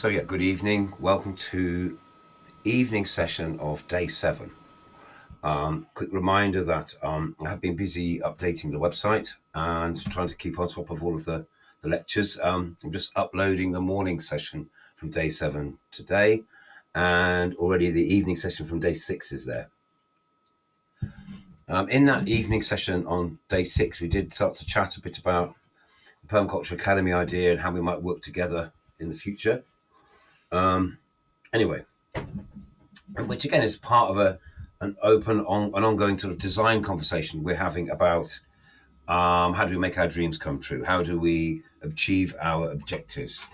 So yeah, good evening. Welcome to the evening session of day 7. Quick reminder that I have been busy updating the website and trying to keep on top of all of the lectures. I'm just uploading the morning session from day 7 today, and already the evening session from day 6 is there. In that evening session on day 6, we did start to chat a bit about the Permaculture Academy idea and how we might work together in the future. Anyway, which again is part of an ongoing sort of design conversation we're having about how do we make our dreams come true? How do we achieve our objectives?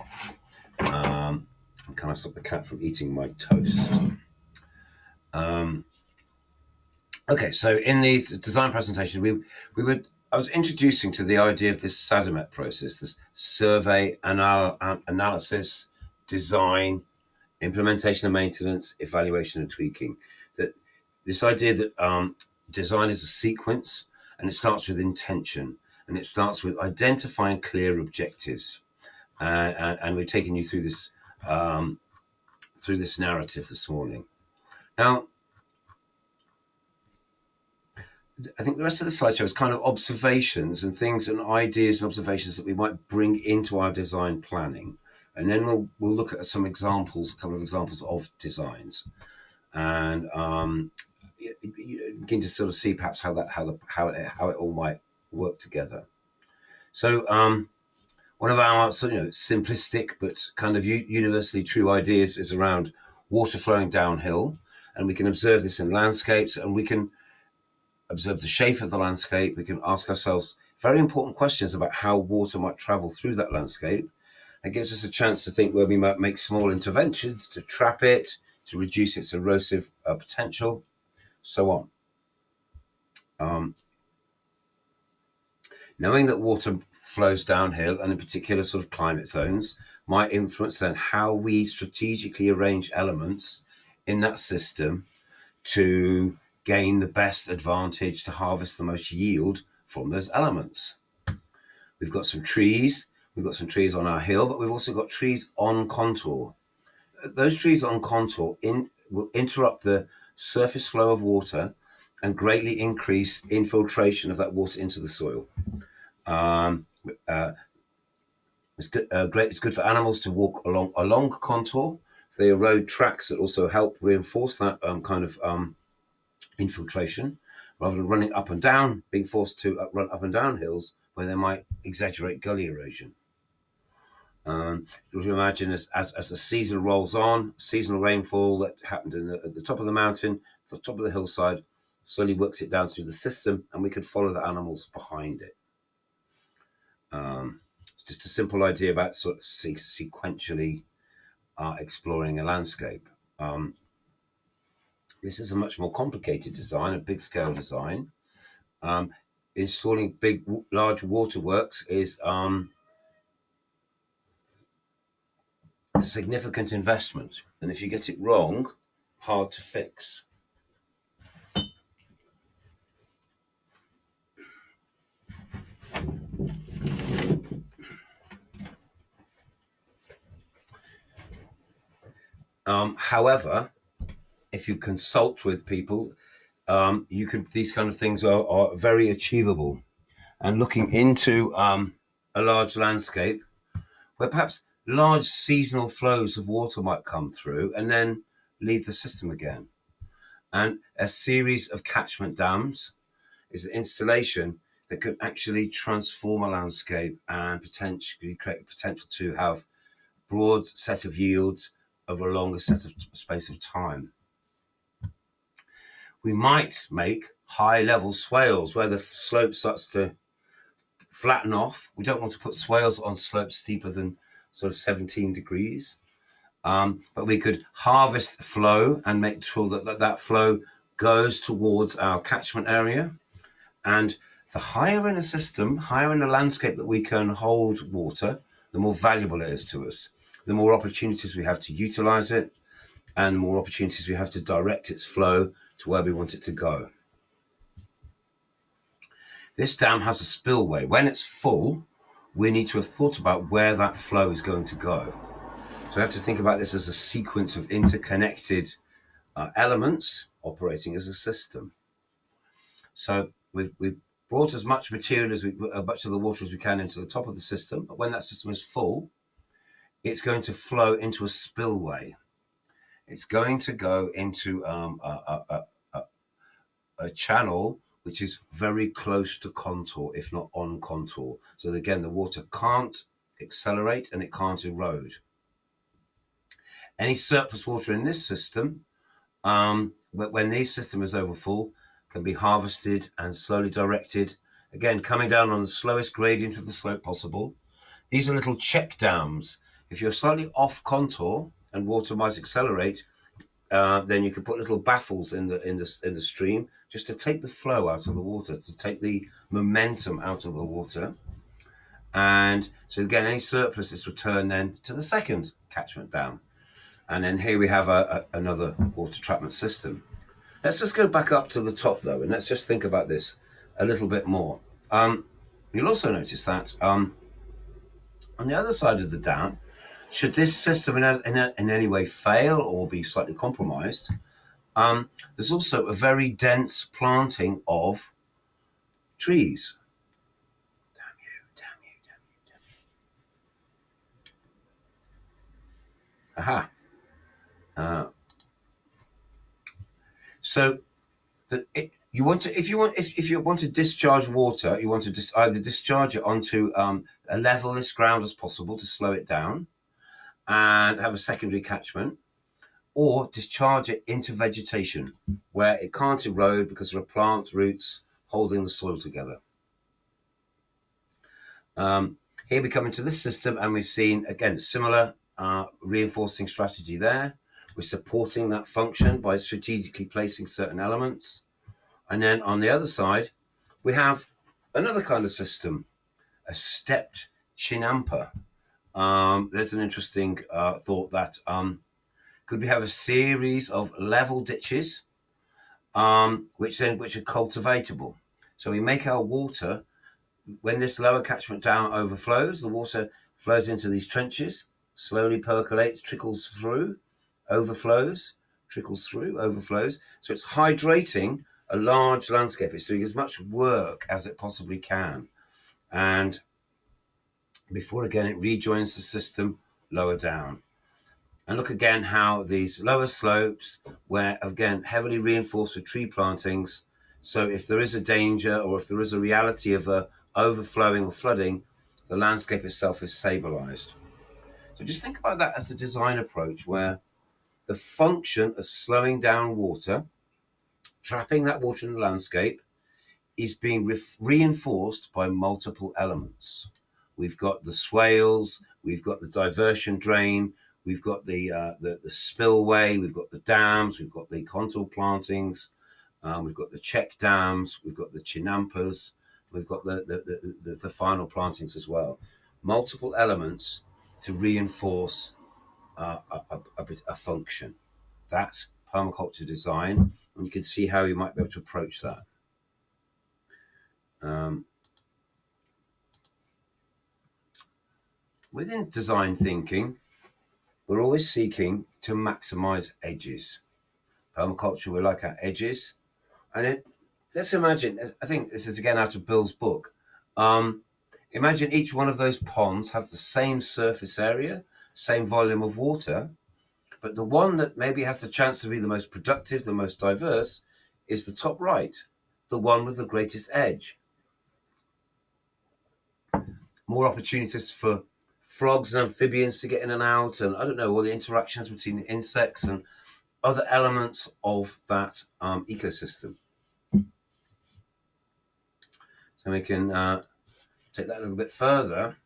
And can I stop the cat from eating my toast? Okay, so in the design presentation, I was introducing to the idea of this SADMET process, this survey, analysis, design, implementation and maintenance, evaluation and tweaking. That this idea that design is a sequence, and it starts with intention, and it starts with identifying clear objectives, and we're taking you through this narrative this morning. Now, I think the rest of the slideshow is kind of observations and things and ideas and observations that we might bring into our design planning, and then we'll look at some examples, a couple of examples of designs, and you begin to sort of see perhaps how it all might work together. So one of our simplistic but kind of universally true ideas is around water flowing downhill, and we can observe this in landscapes, and we can observe the shape of the landscape. We can ask ourselves very important questions about how water might travel through that landscape. It gives us a chance to think where we might make small interventions to trap it, to reduce its erosive potential, so on. Knowing that water flows downhill, and in particular sort of climate zones, might influence then how we strategically arrange elements in that system to gain the best advantage, to harvest the most yield from those elements. We've got some trees. We've got some trees on our hill, but we've also got trees on contour. Those trees on contour will interrupt the surface flow of water and greatly increase infiltration of that water into the soil. It's good. It's good for animals to walk along contour. They erode tracks that also help reinforce that kind of infiltration, rather than running up and down, being forced to run up and down hills where they might exaggerate gully erosion. You can imagine as the season rolls on, seasonal rainfall that happened at the top of the mountain, the top of the hillside, slowly works it down through the system, and we could follow the animals behind it. It's just a simple idea about sort of sequentially exploring a landscape. This is a much more complicated design, a big scale design. Installing large waterworks is a significant investment, and if you get it wrong, hard to fix. However, if you consult with people, these kind of things are very achievable. And looking into a large landscape where perhaps large seasonal flows of water might come through and then leave the system again. And a series of catchment dams is an installation that could actually transform a landscape and potentially create potential to have broad set of yields over a longer space of time. We might make high level swales where the slope starts to flatten off. We don't want to put swales on slopes steeper than sort of 17 degrees. But we could harvest flow and make sure that flow goes towards our catchment area. And the higher in a system, higher in the landscape that we can hold water, the more valuable it is to us. The more opportunities we have to utilize it, and the more opportunities we have to direct its flow to where we want it to go. This dam has a spillway. When it's full, we need to have thought about where that flow is going to go. So we have to think about this as a sequence of interconnected elements operating as a system. So we've brought as much material as much of the water as we can into the top of the system. But when that system is full, it's going to flow into a spillway. It's going to go into a channel which is very close to contour, if not on contour. So again, the water can't accelerate and it can't erode. Any surplus water in this system, when this system is overfull, can be harvested and slowly directed, again, coming down on the slowest gradient of the slope possible. These are little check dams. If you're slightly off contour and water might accelerate, then you can put little baffles in the stream just to take the flow out of the water, to take the momentum out of the water. And so again, any surplus is returned then to the second catchment dam. And then here we have another water treatment system. Let's just go back up to the top though, and let's just think about this a little bit more. You'll also notice that on the other side of the dam, should this system in any way fail or be slightly compromised, there's also a very dense planting of trees. Damn you. Aha. So if you want to discharge water, you want to either discharge it onto a levelest ground as possible to slow it down and have a secondary catchment, or discharge it into vegetation where it can't erode because there are plant roots holding the soil together. Here we come into this system and we've seen, again, similar reinforcing strategy there. We're supporting that function by strategically placing certain elements. And then on the other side, we have another kind of system, a stepped chinampa. There's an interesting thought that could we have a series of level ditches, which are cultivatable. So we make our water, when this lower catchment down overflows, the water flows into these trenches, slowly percolates, trickles through, overflows, overflows. So it's hydrating a large landscape. It's doing as much work as it possibly can. And before, again, it rejoins the system lower down. And look again how these lower slopes were, again, heavily reinforced with tree plantings. So if there is a danger or if there is a reality of overflowing or flooding, the landscape itself is stabilized. So just think about that as a design approach where the function of slowing down water, trapping that water in the landscape, is being reinforced by multiple elements. We've got the swales, we've got the diversion drain, we've got the spillway, we've got the dams, we've got the contour plantings, we've got the check dams, we've got the chinampas, we've got the final plantings as well. Multiple elements to reinforce a function. That's permaculture design, and you can see how you might be able to approach that. Within design thinking, we're always seeking to maximize edges. Permaculture, we like our edges. And let's imagine, I think this is again out of Bill's book. Imagine each one of those ponds have the same surface area, same volume of water, but the one that maybe has the chance to be the most productive, the most diverse, is the top right, the one with the greatest edge. More opportunities for frogs and amphibians to get in and out, and I don't know, all the interactions between the insects and other elements of that ecosystem. So we can take that a little bit further.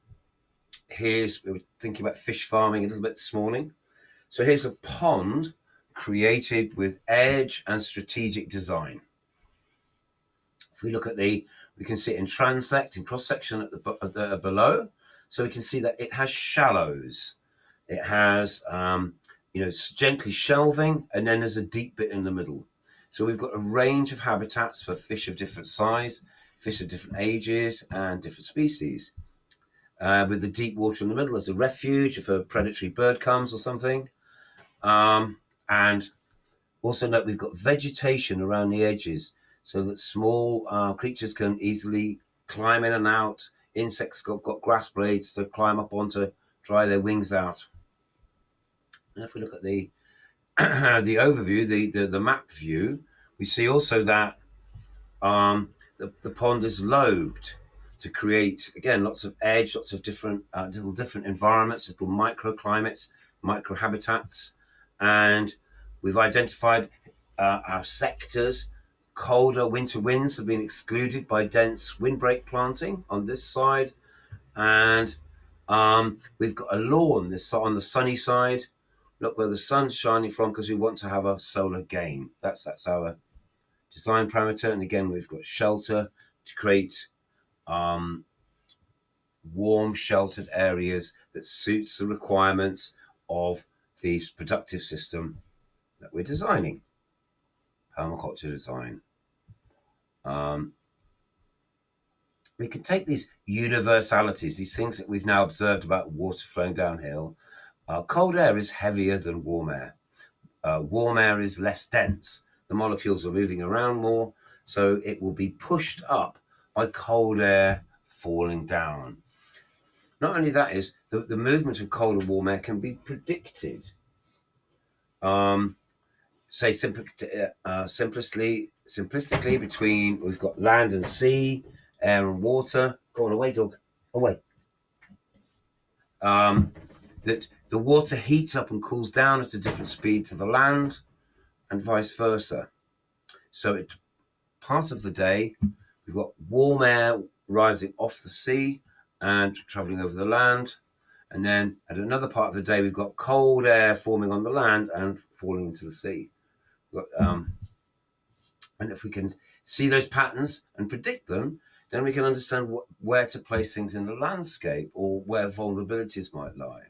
We were thinking about fish farming a little bit this morning. So here's a pond created with edge and strategic design. If we look at we can see it in transect, in cross-section at the below. So we can see that it has shallows. It has, gently shelving, and then there's a deep bit in the middle. So we've got a range of habitats for fish of different size, fish of different ages, and different species. with the deep water in the middle as a refuge if a predatory bird comes or something. And also note we've got vegetation around the edges so that small creatures can easily climb in and out. Insects got grass blades to climb up on to dry their wings out. And if we look at the the overview, the map view, we see also that the pond is lobed to create, again, lots of edge, lots of different little different environments, little microclimates, microhabitats. And we've identified our sectors. Colder winter winds have been excluded by dense windbreak planting on this side. And we've got a lawn this on the sunny side. Look where the sun's shining from, because we want to have a solar gain. That's our design parameter. And again, we've got shelter to create warm, sheltered areas that suits the requirements of the productive system that we're designing. Permaculture design. We can take these universalities, these things that we've now observed about water flowing downhill. Cold air is heavier than warm air. Warm air is less dense. The molecules are moving around more, so it will be pushed up by cold air falling down. Not only that is, the movement of cold and warm air can be predicted. Say simplistically, between, we've got land and sea, air and water. Go on, away, dog, away. That the water heats up and cools down at a different speed to the land, and vice versa. So part of the day, we've got warm air rising off the sea and traveling over the land. And then at another part of the day, we've got cold air forming on the land and falling into the sea. And if we can see those patterns and predict them, then we can understand where to place things in the landscape or where vulnerabilities might lie.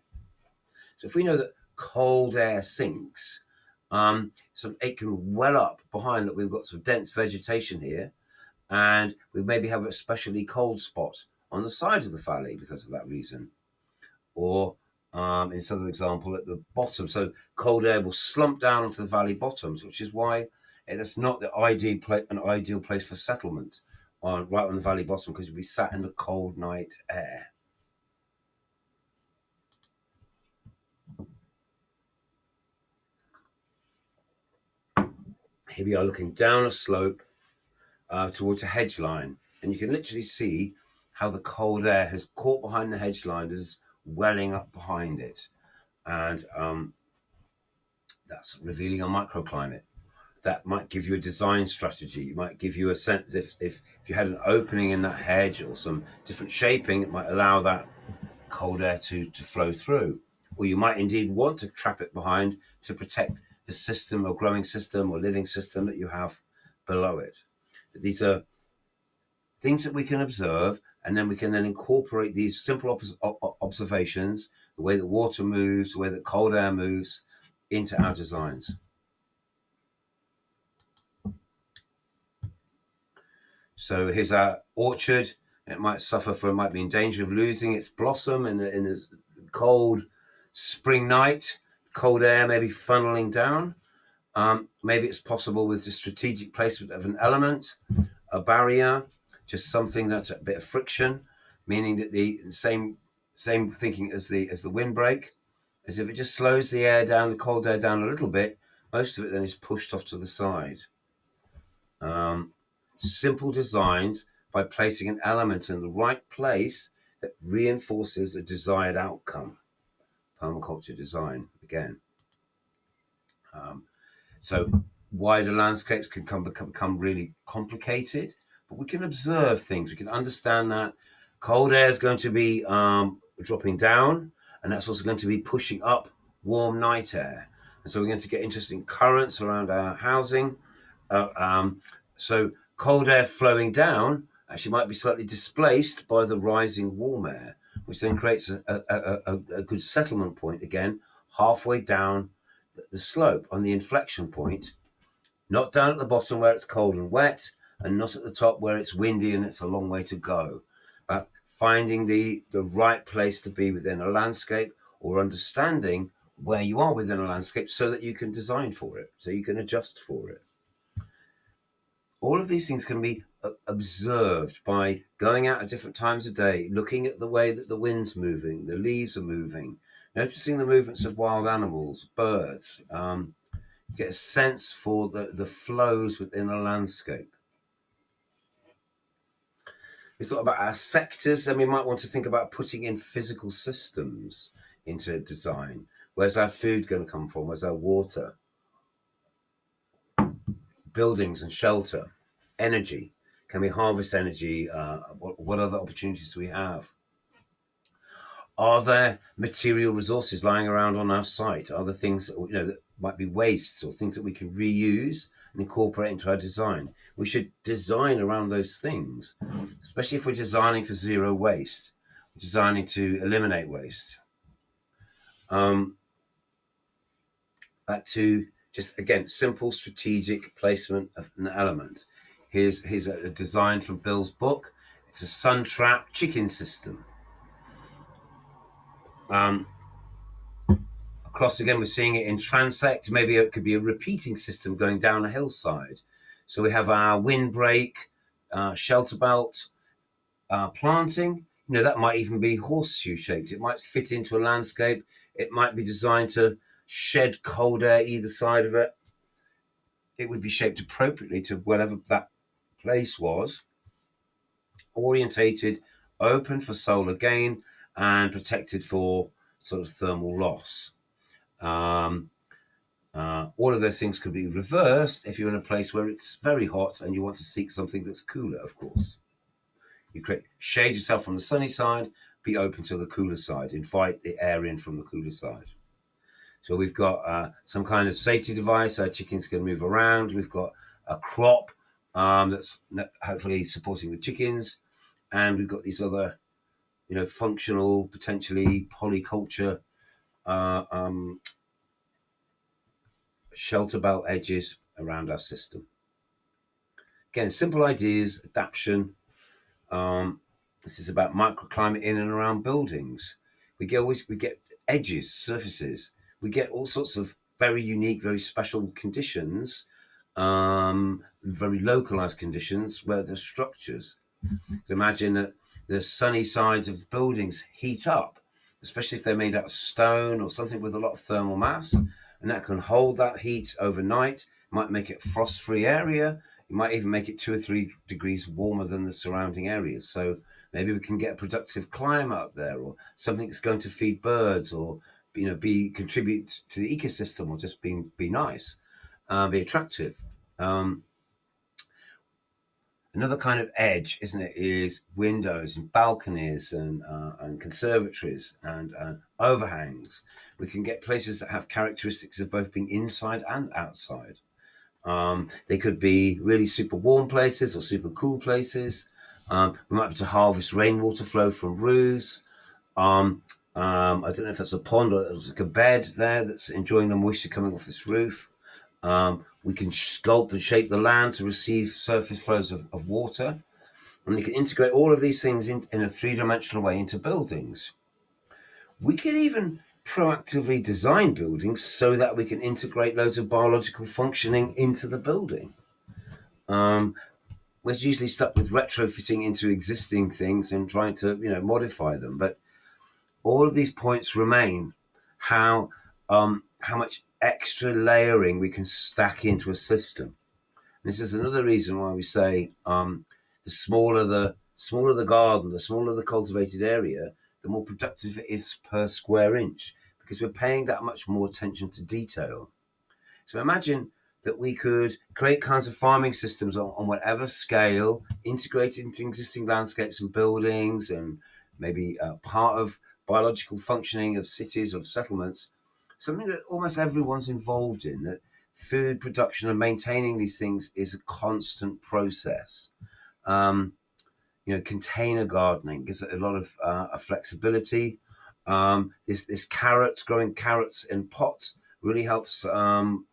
So if we know that cold air sinks, so it can well up behind that. We've got some dense vegetation here, and we maybe have a especially cold spot on the side of the valley because of that reason. Or in this other example, at the bottom, so cold air will slump down onto the valley bottoms, which is why that's not the an ideal place for settlement right on the valley bottom, because you'll be sat in the cold night air. Here we are looking down a slope towards a hedge line, and you can literally see how the cold air has caught behind the hedge line, is welling up behind it, and that's revealing a microclimate. That might give you a design strategy. It might give you a sense, if you had an opening in that hedge or some different shaping, it might allow that cold air to flow through. Or you might indeed want to trap it behind to protect the system or growing system or living system that you have below it. These are things that we can observe, and then we can then incorporate these simple observations, the way that water moves, the way that cold air moves, into our designs. So here's our orchard. It might be in danger of losing its blossom in this cold spring night. Cold air maybe funneling down. Maybe it's possible with the strategic placement of an element, a barrier, just something that's a bit of friction, meaning that the same thinking as the windbreak, as if it just slows the air down, the cold air down a little bit. Most of it then is pushed off to the side. Simple designs by placing an element in the right place that reinforces a desired outcome. Permaculture design again. So wider landscapes can become really complicated, but we can observe things. We can understand that cold air is going to be dropping down, and that's also going to be pushing up warm night air. And so we're going to get interesting currents around our housing. So cold air flowing down actually might be slightly displaced by the rising warm air, which then creates a good settlement point again, halfway down the slope on the inflection point, not down at the bottom where it's cold and wet, and not at the top where it's windy and it's a long way to go. About finding the right place to be within a landscape, or understanding where you are within a landscape so that you can design for it, so you can adjust for it. All of these things can be observed by going out at different times of day, looking at the way that the wind's moving, the leaves are moving, noticing the movements of wild animals, birds. Get a sense for the flows within a landscape. We thought about our sectors, and we might want to think about putting in physical systems into design. Where's our food going to come from? Where's our water? Buildings and shelter, energy. Can we harvest energy? What other opportunities do we have? Are there material resources lying around on our site? Are there things that might be wastes, or things that we can reuse and incorporate into our design? We should design around those things, especially if we're designing for zero waste, designing to eliminate waste. Back to just, again, simple strategic placement of an element. Here's a design from Bill's book. It's a sun trap chicken system. Across again, we're seeing it in transect. Maybe it could be a repeating system going down a hillside. So we have our windbreak, shelter belt, planting. That might even be horseshoe shaped. It might fit into a landscape. It might be designed to shed cold air either side of it. It would be shaped appropriately to whatever that place was, orientated, open for solar gain, and protected for sort of thermal loss. All of those things could be reversed if you're in a place where it's very hot and you want to seek something that's cooler, of course. You shade yourself from the sunny side, be open to the cooler side, invite the air in from the cooler side. So we've got some kind of safety device. Our chickens can move around. We've got a crop that's hopefully supporting the chickens. And we've got these other, functional, potentially polyculture shelter belt edges around our system. Again, simple ideas, adaptation. This is about microclimate in and around buildings. We get edges, surfaces. We get all sorts of very unique, very special conditions, very localized conditions where there's structures. Imagine that the sunny sides of buildings heat up, especially if they're made out of stone or something with a lot of thermal mass, and that can hold that heat overnight. It might make it a frost-free area. You might even make it 2 or 3 degrees warmer than the surrounding areas. So maybe we can get a productive climate up there, or something that's going to feed birds, or contribute to the ecosystem, or just be nice, be attractive. Another kind of edge, isn't it, is windows and balconies and conservatories and overhangs. We can get places that have characteristics of both being inside and outside. They could be really super warm places or super cool places. We might be able to harvest rainwater flow from roofs. I don't know if that's a pond or it's like a bed there that's enjoying the moisture coming off this roof. We can sculpt and shape the land to receive surface flows of water. And we can integrate all of these things in a 3-dimensional way into buildings. We can even proactively design buildings so that we can integrate loads of biological functioning into the building. We're usually stuck with retrofitting into existing things and trying to, modify them. But all of these points remain. How much extra layering we can stack into a system. And this is another reason why we say the smaller the garden, the smaller the cultivated area, the more productive it is per square inch, because we're paying that much more attention to detail. So imagine that we could create kinds of farming systems on whatever scale, integrated into existing landscapes and buildings, and maybe part of biological functioning of cities, of settlements, something that almost everyone's involved in, that food production and maintaining these things is a constant process. Container gardening gives it a lot of flexibility. This growing carrots in pots really helps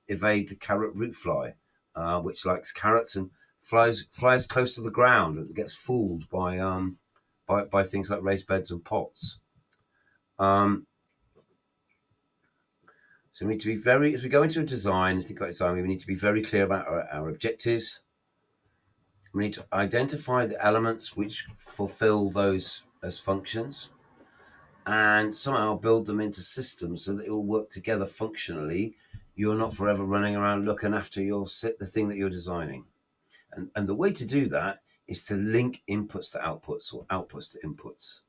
evade the carrot root fly, which likes carrots and flies close to the ground and gets fooled by by things like raised beds and pots. So we need to be very, as we go into a design and think about design, we need to be very clear about our objectives. We need to identify the elements which fulfill those as functions, and somehow build them into systems so that it will work together functionally. You're not forever running around looking after the thing that you're designing. And the way to do that is to link inputs to outputs, or outputs to inputs,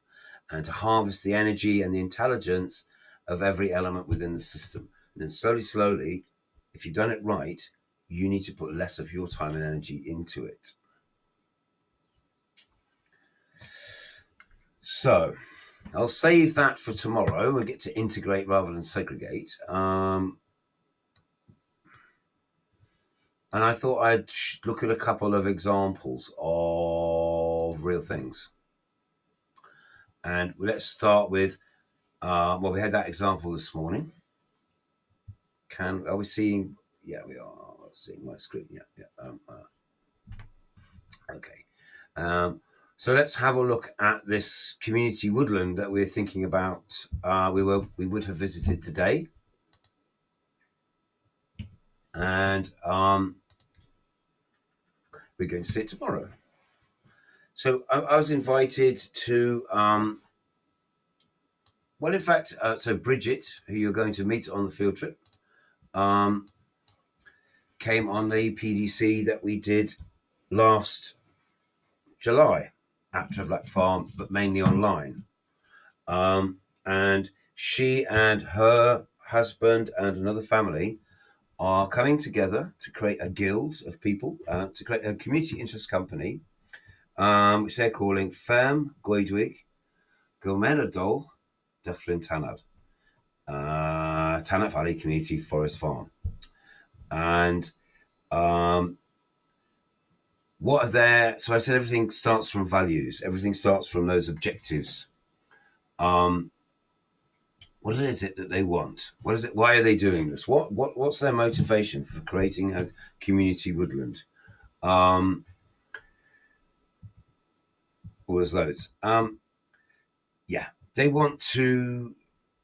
and to harvest the energy and the intelligence of every element within the system. And then slowly, if you've done it right, you need to put less of your time and energy into it. So I'll save that for tomorrow. We'll get to integrate rather than segregate. And I thought I'd look at a couple of examples of real things. And let's start with, we had that example this morning. Are we seeing? Yeah, we are seeing my screen. Yeah. Okay. So let's have a look at this community woodland that we're thinking about. We would have visited today, and we're going to see it tomorrow. So I was invited to, in fact, so Bridget, who you're going to meet on the field trip, came on the PDC that we did last July at Trevlack Farm, but mainly online. And she and her husband and another family are coming together to create a guild of people, to create a community interest company, which they're calling Ferm Goedwig Gylmenedol Dyffryn Tanad, Tanat Valley Community Forest Farm. And what are their, so I said everything starts from values, everything starts from those objectives. What is it that they want? What is it? Why are they doing this? What's their motivation for creating a community woodland? Well, there's loads. Yeah, they want to.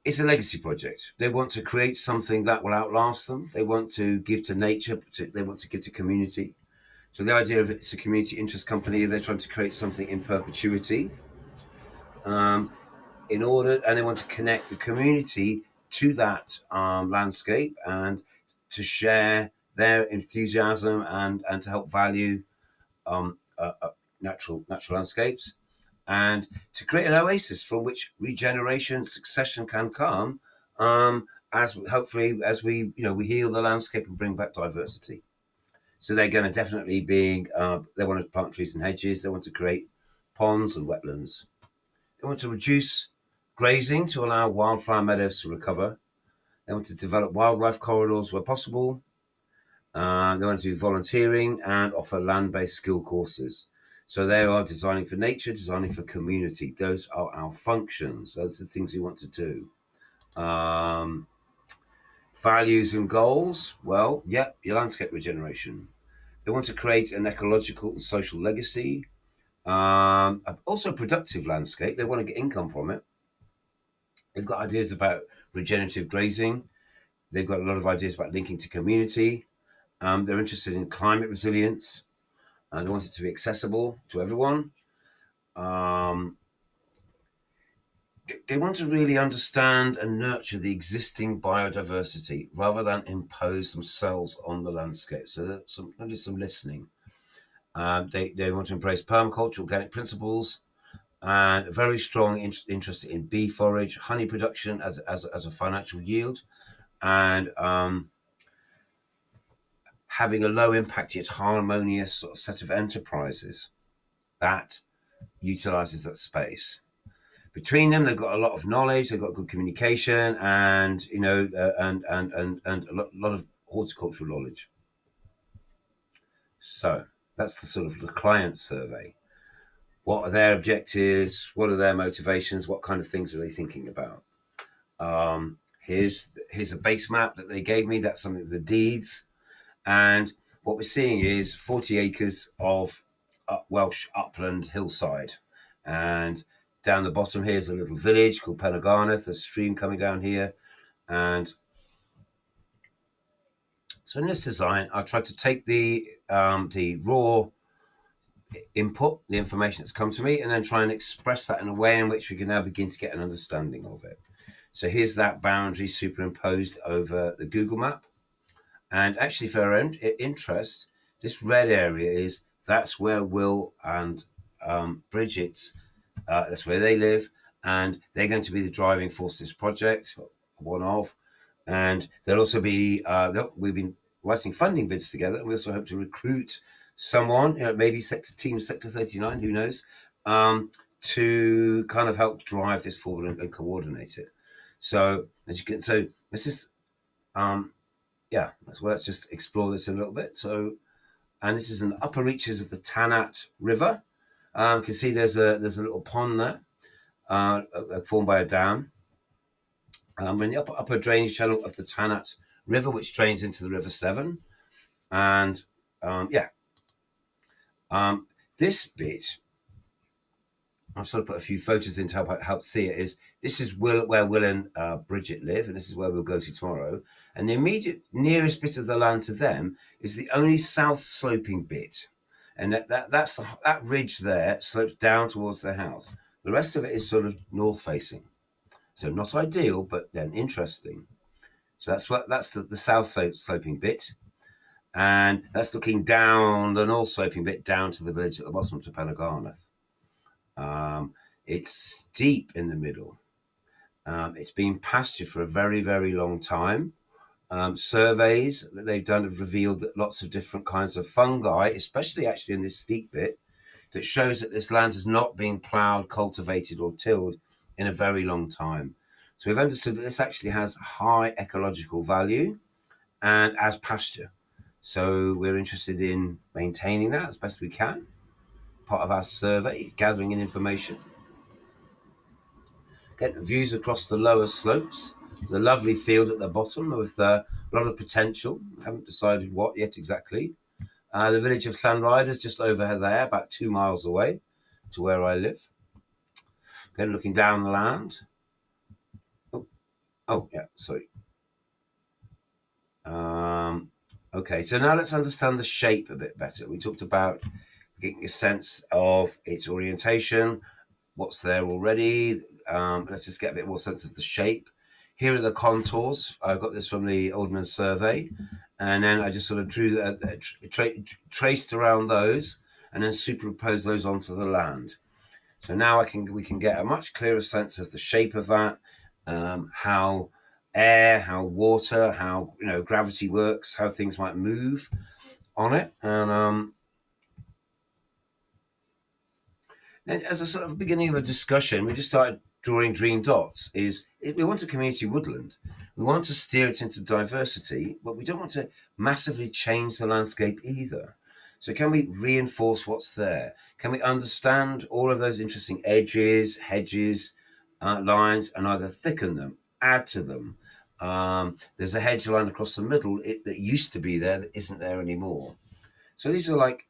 It's a legacy project. They want to create something that will outlast them. They want to give to nature. They want to give to community. So the idea of it's a community interest company. They're trying to create something in perpetuity. In order, and they want to connect the community to that landscape and to share their enthusiasm and to help value natural landscapes, and to create an oasis from which regeneration, succession can come, as hopefully as we heal the landscape and bring back diversity. So they're going to definitely be they want to plant trees and hedges. They want to create ponds and wetlands. They want to reduce grazing to allow wildflower meadows to recover. They want to develop wildlife corridors where possible. They want to do volunteering and offer land-based skill courses. So they are designing for nature, designing for community. Those are our functions. Those are the things we want to do. Values and goals. Well, yeah, your landscape regeneration. They want to create an ecological and social legacy. Also a productive landscape. They want to get income from it. They've got ideas about regenerative grazing. They've got a lot of ideas about linking to community. They're interested in climate resilience, and they want it to be accessible to everyone. They want to really understand and nurture the existing biodiversity rather than impose themselves on the landscape. So there's some listening. They want to embrace permaculture, organic principles, and a very strong interest in bee forage, honey production as a financial yield, and having a low impact yet harmonious sort of set of enterprises that utilizes that space. Between them, they've got a lot of knowledge, they've got good communication, and and a lot of horticultural knowledge. So that's the sort of the client survey. What are their objectives? What are their motivations? What kind of things are they thinking about? Here's a base map that they gave me. That's some of the deeds. And what we're seeing is 40 acres of Welsh upland hillside. And down the bottom here is a little village called Penygarnedd, a stream coming down here. And so in this design, I've tried to take the raw input, the information that's come to me, and then try and express that in a way in which we can now begin to get an understanding of it. So here's that boundary superimposed over the Google map. And actually, for our own interest, this red area that's where Will and Bridget's, that's where they live, and they're going to be the driving force of this project, one of. And there'll also be, we've been writing funding bids together, and we also hope to recruit someone, maybe Team Sector 39, who knows, to kind of help drive this forward and coordinate it. So as you can, so this is, yeah, let's just explore this a little bit. So, and this is in the upper reaches of the Tanat River. You can see there's a little pond there, formed by a dam. We're in the upper drainage channel of the Tanat River, which drains into the River Severn. And this bit, I've sort of put a few photos in to help see it. This is where Will and Bridget live, and this is where we'll go to tomorrow. And the immediate nearest bit of the land to them is the only south sloping bit, and that ridge there slopes down towards their house. The rest of it is sort of north facing, so not ideal, but then interesting. So that's the south sloping bit, and that's looking down the north sloping bit down to the village at the bottom, to Penygarnedd. It's steep in the middle. It's been pastured for a very, very long time. Surveys that they've done have revealed that lots of different kinds of fungi, especially actually in this steep bit, that shows that this land has not been ploughed, cultivated, or tilled in a very long time. So we've understood that this actually has high ecological value and as pasture. So we're interested in maintaining that as best we can. Part of our survey, gathering in information. Get views across the lower slopes. There's a lovely field at the bottom with a lot of potential. Haven't decided what yet exactly. The village of Llanrydder's just over there, about 2 miles away to where I live. Again, looking down the land. Oh yeah, sorry. Okay, so now let's understand the shape a bit better. We talked about getting a sense of its orientation, what's there already. Let's just get a bit more sense of the shape. Here are the contours. I got this from the Oldman survey, and then I just sort of drew traced around those, and then superimposed those onto the land. So now we can get a much clearer sense of the shape of that, how air, how water, how gravity works, how things might move on it, and then as a sort of beginning of a discussion, we just started drawing green dots. We want a community woodland. We want to steer it into diversity, but we don't want to massively change the landscape either. So can we reinforce what's there? Can we understand all of those interesting edges, hedges, lines, and either thicken them, add to them? There's a hedge line across the middle that used to be there that isn't there anymore. So this is like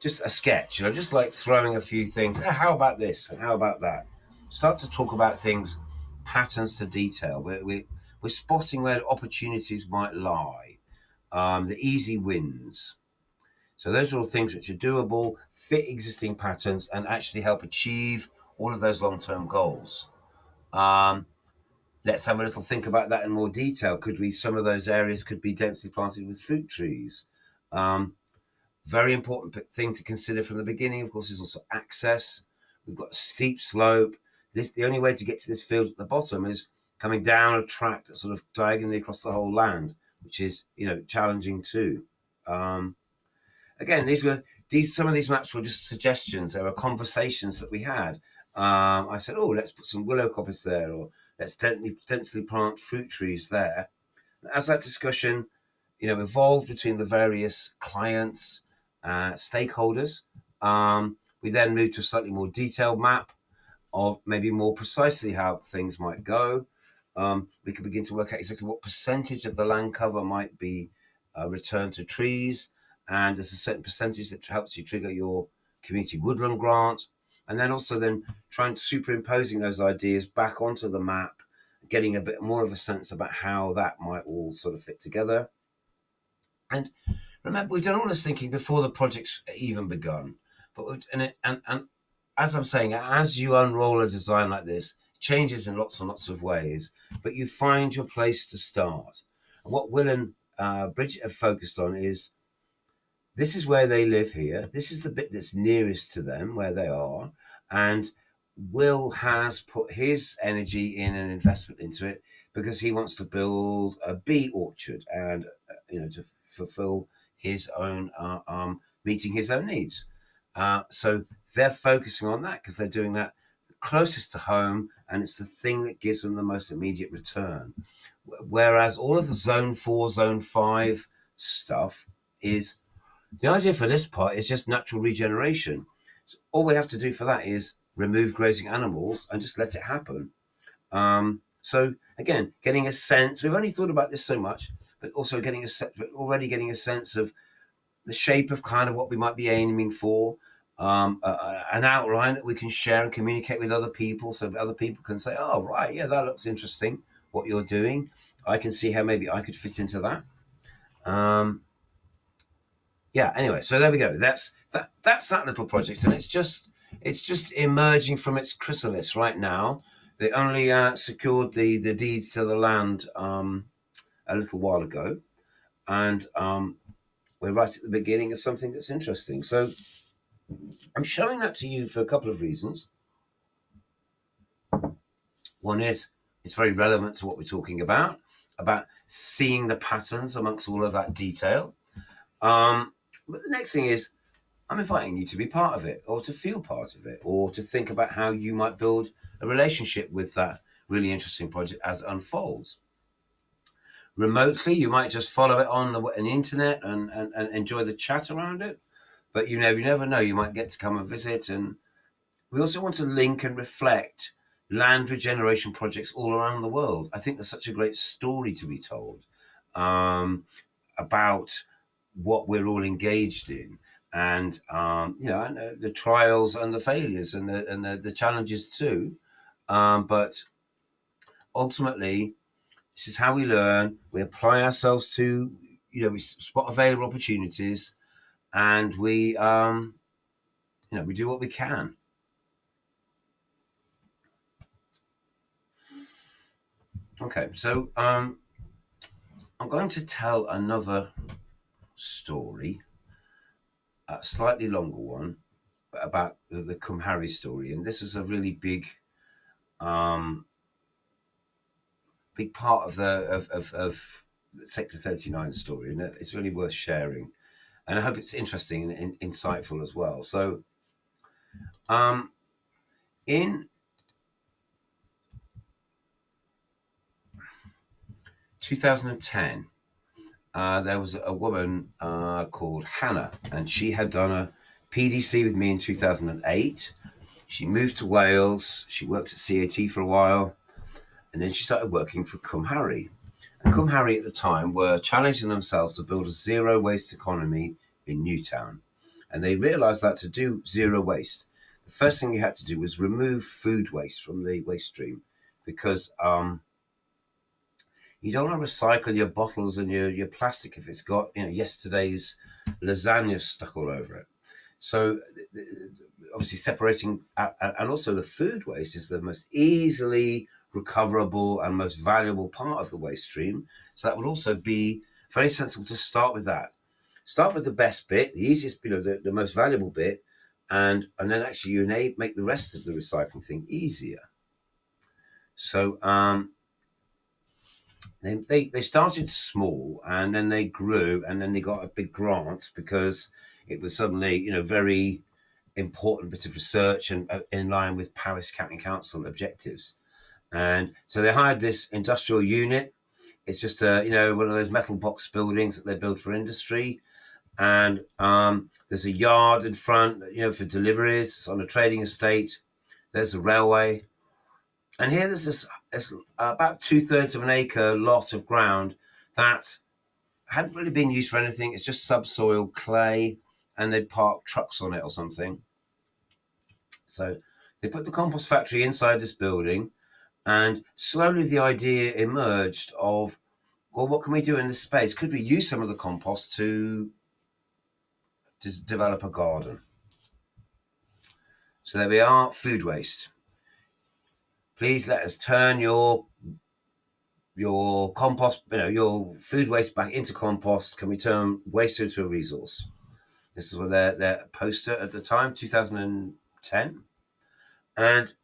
just a sketch, just like throwing a few things. How about this? And how about that? Start to talk about things, patterns to detail. We're spotting where opportunities might lie, the easy wins. So those are all things which are doable, fit existing patterns, and actually help achieve all of those long-term goals. Let's have a little think about that in more detail. Some of those areas could be densely planted with fruit trees. Very important thing to consider from the beginning, of course, is also access. We've got a steep slope. The only way to get to this field at the bottom is coming down a track that's sort of diagonally across the whole land, which is challenging too. Again, some of these maps were just suggestions. There were conversations that we had. I said, let's put some willow coppice there, or let's potentially plant fruit trees there. And as that discussion evolved between the various clients, stakeholders, we then moved to a slightly more detailed map of maybe more precisely how things might go. We could begin to work out exactly what percentage of the land cover might be returned to trees, and there's a certain percentage that helps you trigger your community woodland grant. and then also then trying superimposing those ideas back onto the map, getting a bit more of a sense about how that might all sort of fit together. And remember, we've done all this thinking before the project's even begun. But and as I'm saying, as you unroll a design like this, it changes in lots and lots of ways, but you find your place to start. And what Will and Bridget have focused on is, this is where they live here. This is the bit that's nearest to them, where they are. And Will has put his energy in an investment into it because he wants to build a bee orchard and, to fulfill his own, meeting his own needs. So they're focusing on that because they're doing that closest to home, and it's the thing that gives them the most immediate return. Whereas all of the zone 4, zone 5 stuff is, the idea for this part is just natural regeneration. So all we have to do for that is remove grazing animals and just let it happen. So again, getting a sense, we've only thought about this so much, but also already getting a sense of the shape of kind of what we might be aiming for, an outline that we can share and communicate with other people, so that other people can say, oh, right, yeah, that looks interesting, what you're doing. I can see how maybe I could fit into that. Yeah, anyway, so there we go. That's that little project, and it's just emerging from its chrysalis right now. They only secured the deeds to the land a little while ago, and we're right at the beginning of something that's interesting. So I'm showing that to you for a couple of reasons. One is it's very relevant to what we're talking about seeing the patterns amongst all of that detail. But the next thing is, I'm inviting you to be part of it, or to feel part of it, or to think about how you might build a relationship with that really interesting project as it unfolds. Remotely, you might just follow it on the internet and enjoy the chat around it, but you never know. You might get to come and visit. And we also want to link and reflect land regeneration projects all around the world. I think there's such a great story to be told about what we're all engaged in, and and the trials and the failures and the challenges too. But ultimately, this is how we learn. We apply ourselves to, we spot available opportunities, and we we do what we can. Okay, so I'm going to tell another story, a slightly longer one, about the Cwm Harry story, and this was a really big part of the Sector 39 story, and it's really worth sharing. And I hope it's interesting and insightful as well. So, in 2010, there was a woman called Hannah, and she had done a PDC with me in 2008. She moved to Wales. She worked at CAT for a while, and then she started working for Cwm Harry. And Cwm Harry at the time were challenging themselves to build a zero waste economy in Newtown. And they realised that to do zero waste, the first thing you had to do was remove food waste from the waste stream, because you don't want to recycle your bottles and your plastic if it's got yesterday's lasagna stuck all over it. So obviously separating, and also the food waste is the most easily recoverable and most valuable part of the waste stream. So that would also be very sensible to start with that. Start with the best bit, the easiest, the most valuable bit, and then actually you make the rest of the recycling thing easier. So they started small, and then they grew, and then they got a big grant because it was suddenly very important bit of research and in line with Paris County Council objectives. And so they hired this industrial unit. It's just one of those metal box buildings that they build for industry. And there's a yard in front, for deliveries on a trading estate. There's a railway. And here there's this about 2/3 of an acre lot of ground that hadn't really been used for anything. It's just subsoil clay, and they'd park trucks on it or something. So they put the compost factory inside this building, and slowly the idea emerged of, well, what can we do in this space? Could we use some of the compost to develop a garden? So there we are, food waste. Please let us turn your compost, your food waste back into compost. Can we turn waste into a resource? This is what their poster at the time, 2010. And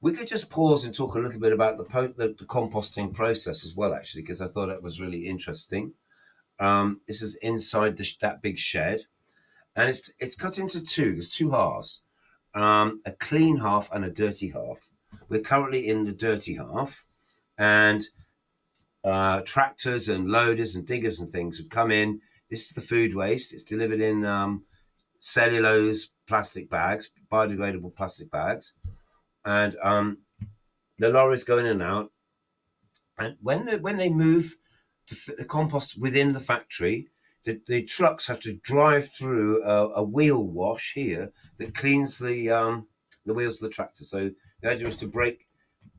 we could just pause and talk a little bit about the composting process as well, actually, because I thought it was really interesting. This is inside that big shed, and it's cut into two. There's two halves, a clean half and a dirty half. We're currently in the dirty half, and tractors and loaders and diggers and things would come in. This is the food waste. It's delivered in cellulose plastic bags, biodegradable plastic bags, and the lorries go in and out. And when they move to fit the compost within the factory, the trucks have to drive through a wheel wash here that cleans the wheels of the tractor. So the idea is to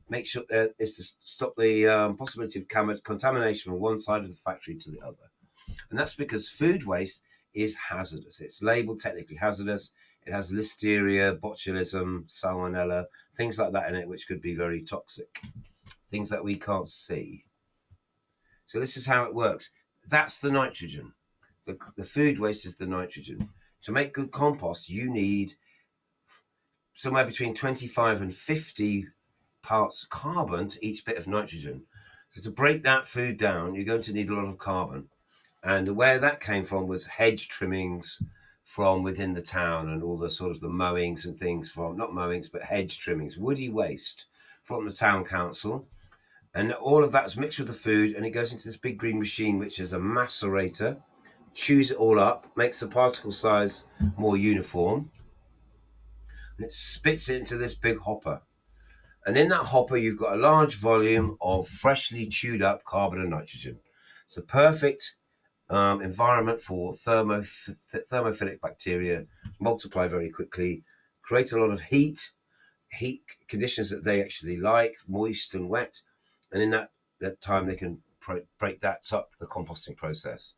make sure is to stop the possibility of contamination from one side of the factory to the other. And that's because food waste is hazardous. It's labeled technically hazardous. It has listeria, botulism, salmonella, things like that in it, which could be very toxic. Things that we can't see. So this is how it works. That's the nitrogen. The food waste is the nitrogen. To make good compost, you need somewhere between 25 and 50 parts carbon to each bit of nitrogen. So to break that food down, you're going to need a lot of carbon. And where that came from was hedge trimmings from within the town, and all the sort of the mowings and things from, not mowings, but hedge trimmings, woody waste from the town council. And all of that's mixed with the food, and it goes into this big green machine, which is a macerator, chews it all up, makes the particle size more uniform, and it spits it into this big hopper. And in that hopper, you've got a large volume of freshly chewed up carbon and nitrogen. It's a perfect environment for thermophilic bacteria, multiply very quickly, create a lot of heat conditions that they actually like, moist and wet. And in that time, they can break that up, the composting process.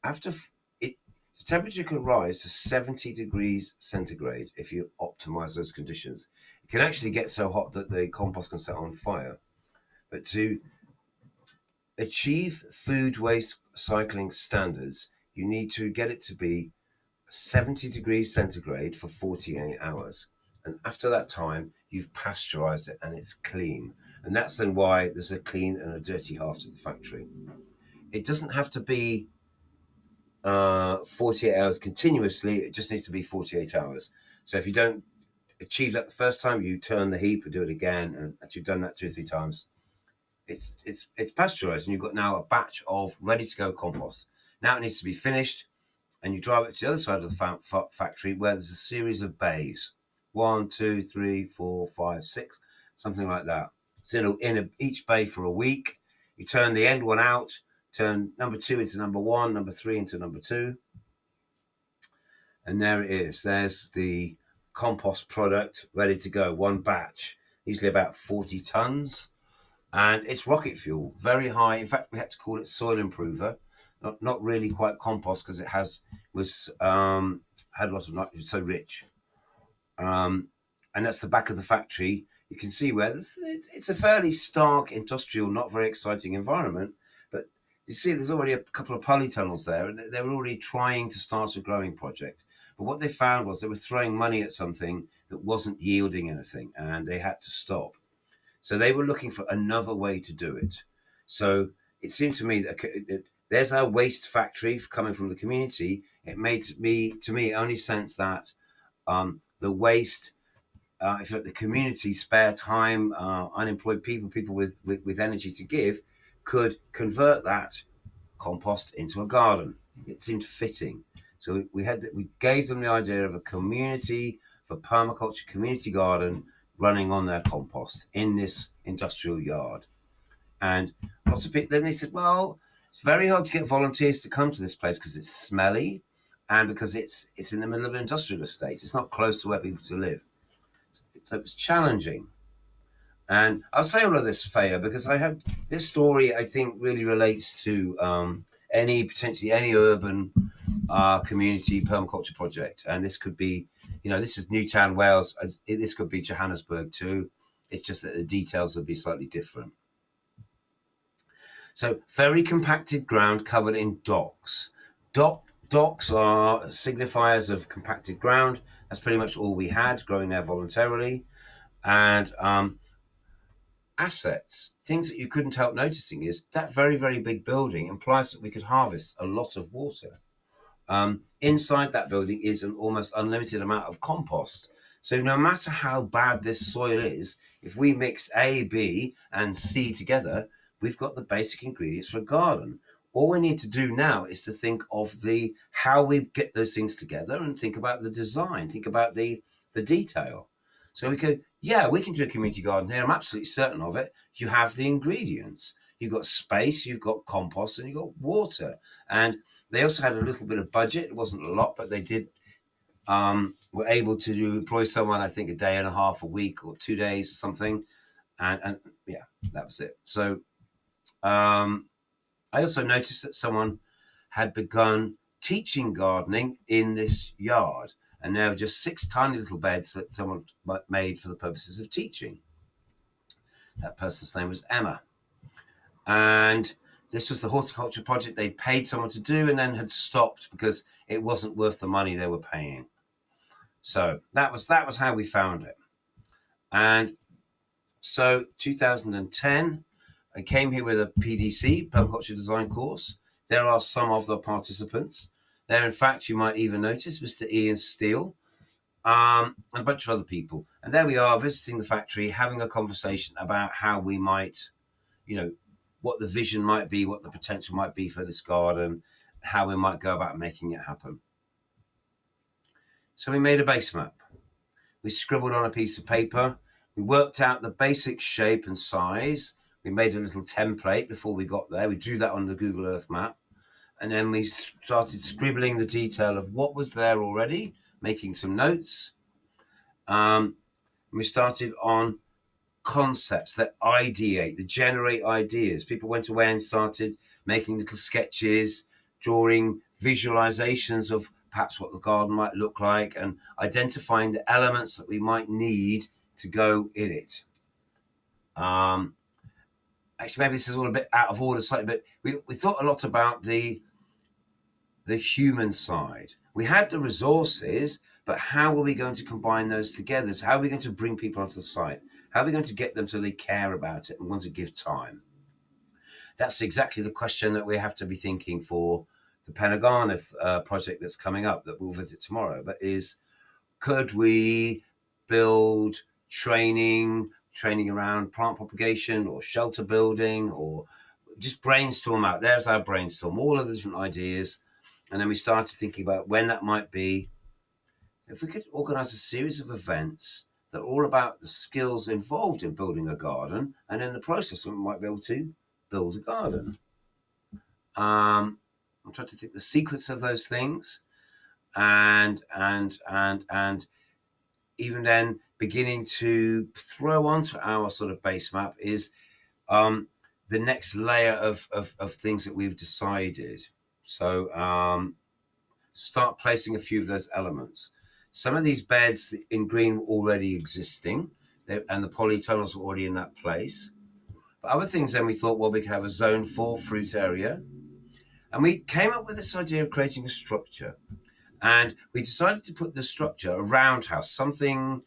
After the temperature can rise to 70 degrees centigrade if you optimize those conditions. It can actually get so hot that the compost can set on fire. But to achieve food waste cycling standards, you need to get it to be 70 degrees centigrade for 48 hours. And after that time, you've pasteurized it and it's clean. And that's then why there's a clean and a dirty half to the factory. It doesn't have to be 48 hours continuously. It just needs to be 48 hours. So if you don't achieve that the first time, you turn the heap and do it again. And after you've done that 2 or 3 times, it's pasteurized, and you've got now a batch of ready to go compost. Now it needs to be finished, and you drive it to the other side of the factory where there's a series of bays. 1, 2, 3, 4, 5, 6, something like that. It's in each bay for a week. You turn the end one out, turn number 2 into number 1, number 3 into number 2. And there it is. There's the compost product ready to go. One batch, usually about 40 tons. And it's rocket fuel, very high. In fact, we had to call it soil improver. Not really quite compost, because it had a lot of nitrogen, so rich. And that's the back of the factory. You can see where it's a fairly stark industrial, not very exciting environment. But you see, there's already a couple of polytunnels there, and they were already trying to start a growing project. But what they found was they were throwing money at something that wasn't yielding anything, and they had to stop. So they were looking for another way to do it. So it seemed to me that there's our waste factory coming from the community. It made to me only sense that the waste, if the community, spare time, unemployed people with energy to give, could convert that compost into a garden. It seemed fitting. So we gave them the idea of a community for permaculture community garden running on their compost in this industrial yard. And lots of people, then they said, well, it's very hard to get volunteers to come to this place because it's smelly. and because it's in the middle of an industrial estate, it's not close to where people to live. So it's challenging. And I'll say all of this, Faya, because I had this story. I think really relates to potentially any urban community permaculture project, and this could be, this is Newtown, Wales. This could be Johannesburg too. It's just that the details would be slightly different. So, very compacted ground covered in docks. Docks are signifiers of compacted ground. That's pretty much all we had growing there voluntarily. And assets, things that you couldn't help noticing, is that very, very big building implies that we could harvest a lot of water. Inside that building is an almost unlimited amount of compost. So no matter how bad this soil is, if we mix A, B, and C together, we've got the basic ingredients for a garden. All we need to do now is to think of how we get those things together, and think about the design, think about the detail. So we can do a community garden here. I'm absolutely certain of it. You have the ingredients. You've got space, you've got compost, and you've got water. And they also had a little bit of budget. It wasn't a lot, but they did were able to employ someone, I think, a day and a half, a week, or 2 days or something. And yeah, that was it. So I also noticed that someone had begun teaching gardening in this yard. And there were just 6 tiny little beds that someone made for the purposes of teaching. That person's name was Emma. And this was the horticulture project they'd paid someone to do and then had stopped because it wasn't worth the money they were paying. So that was how we found it. And so 2010, I came here with a PDC, Permaculture Design course. There are some of the participants. There, in fact, you might even notice Mr. Ian Steele, and a bunch of other people. And there we are, visiting the factory, having a conversation about how we might, what the vision might be, what the potential might be for this garden, how we might go about making it happen. So we made a base map. We scribbled on a piece of paper. We worked out the basic shape and size. We made a little template before we got there. We drew that on the Google Earth map. And then we started scribbling the detail of what was there already, making some notes. We started on concepts that generate ideas. People went away and started making little sketches, drawing visualizations of perhaps what the garden might look like, and identifying the elements that we might need to go in it. Actually, maybe this is all a bit out of order slightly, but we thought a lot about the human side. We had the resources, but how are we going to combine those together? So how are we going to bring people onto the site? How are we going to get them so they care about it and want to give time? That's exactly the question that we have to be thinking for the Penygarnedd project that's coming up, that we'll visit tomorrow. But could we build training around plant propagation or shelter building, or just brainstorm out? There's our brainstorm, all of the different ideas. And then we started thinking about when that might be. If we could organize a series of events that are all about the skills involved in building a garden, and in the process, we might be able to build a garden. I'm trying to think the sequence of those things, and even then beginning to throw onto our sort of base map is the next layer of things that we've decided. So start placing a few of those elements. Some of these beds in green were already existing, and the polytunnels were already in that place. But other things, then we thought, well, we could have a zone 4 fruit area. And we came up with this idea of creating a structure. And we decided to put the structure, a roundhouse, something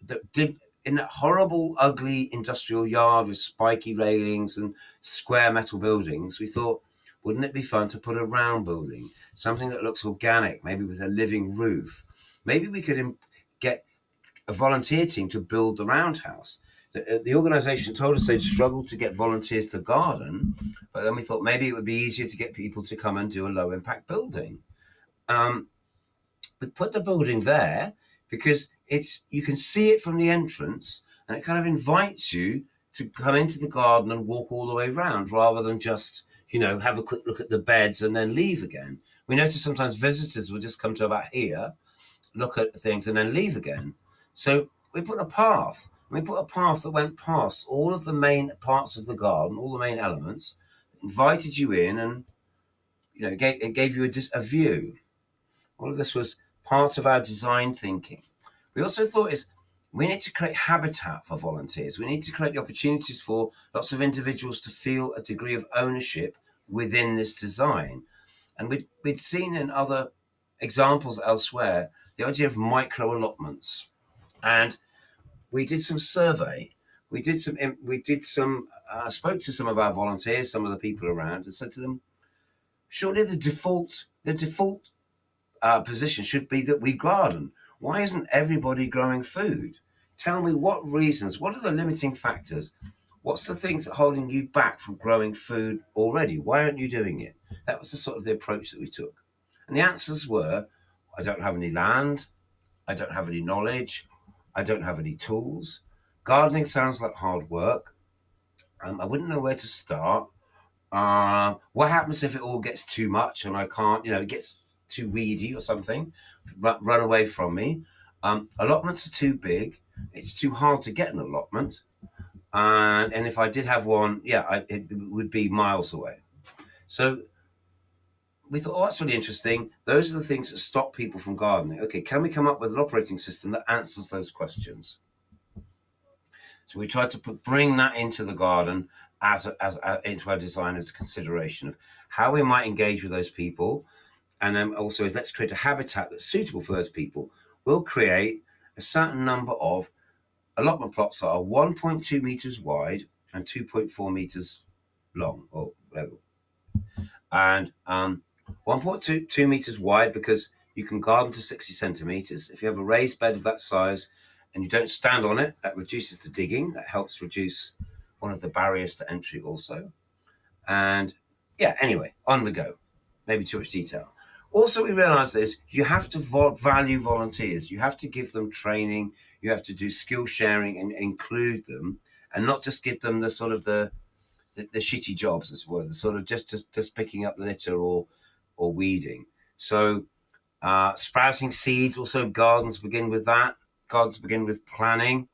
that did in that horrible, ugly industrial yard with spiky railings and square metal buildings. We thought, wouldn't it be fun to put a round building, something that looks organic, maybe with a living roof? Maybe we could get a volunteer team to build the roundhouse. The organisation told us they'd struggled to get volunteers to garden, but then we thought maybe it would be easier to get people to come and do a low-impact building. We put the building there because you can see it from the entrance, and it kind of invites you to come into the garden and walk all the way around, rather than just have a quick look at the beds and then leave again. We noticed sometimes visitors would just come to about here, look at things, and then leave again. So we put a path. We put a path that went past all of the main parts of the garden, all the main elements, invited you in, and it gave you a view. All of this was part of our design thinking. We also thought we need to create habitat for volunteers. We need to create the opportunities for lots of individuals to feel a degree of ownership within this design. And we'd seen in other examples elsewhere the idea of micro allotments. And we did some survey. We did some spoke to some of our volunteers, some of the people around, and said to them, surely the default position should be that we garden. Why isn't everybody growing food? Tell me what reasons, what are the limiting factors? What's the things that are holding you back from growing food already? Why aren't you doing it? That was the sort of the approach that we took. And the answers were, I don't have any land, I don't have any knowledge, I don't have any tools. Gardening sounds like hard work. I wouldn't know where to start. What happens if it all gets too much and I can't, it gets too weedy or something, run away from me. Allotments are too big. It's too hard to get an allotment. And if I did have one, it would be miles away. So we thought, oh, that's really interesting. Those are the things that stop people from gardening. Okay, can we come up with an operating system that answers those questions? So we tried to bring that into the garden as into our design as a consideration of how we might engage with those people. And then also let's create a habitat that's suitable for those people. We'll create a certain number of allotment plots that are 1.2 meters wide and 2.4 meters long or level. And 1.2 meters wide because you can garden to 60 centimeters. If you have a raised bed of that size and you don't stand on it, that reduces the digging. That helps reduce one of the barriers to entry also. And anyway, on we go. Maybe too much detail. Also, we realized this, you have to value volunteers. You have to give them training. You have to do skill sharing and include them, and not just give them the sort of the shitty jobs, as well, the sort of just picking up the litter or weeding. So sprouting seeds, also gardens begin with that. Gardens begin with planning.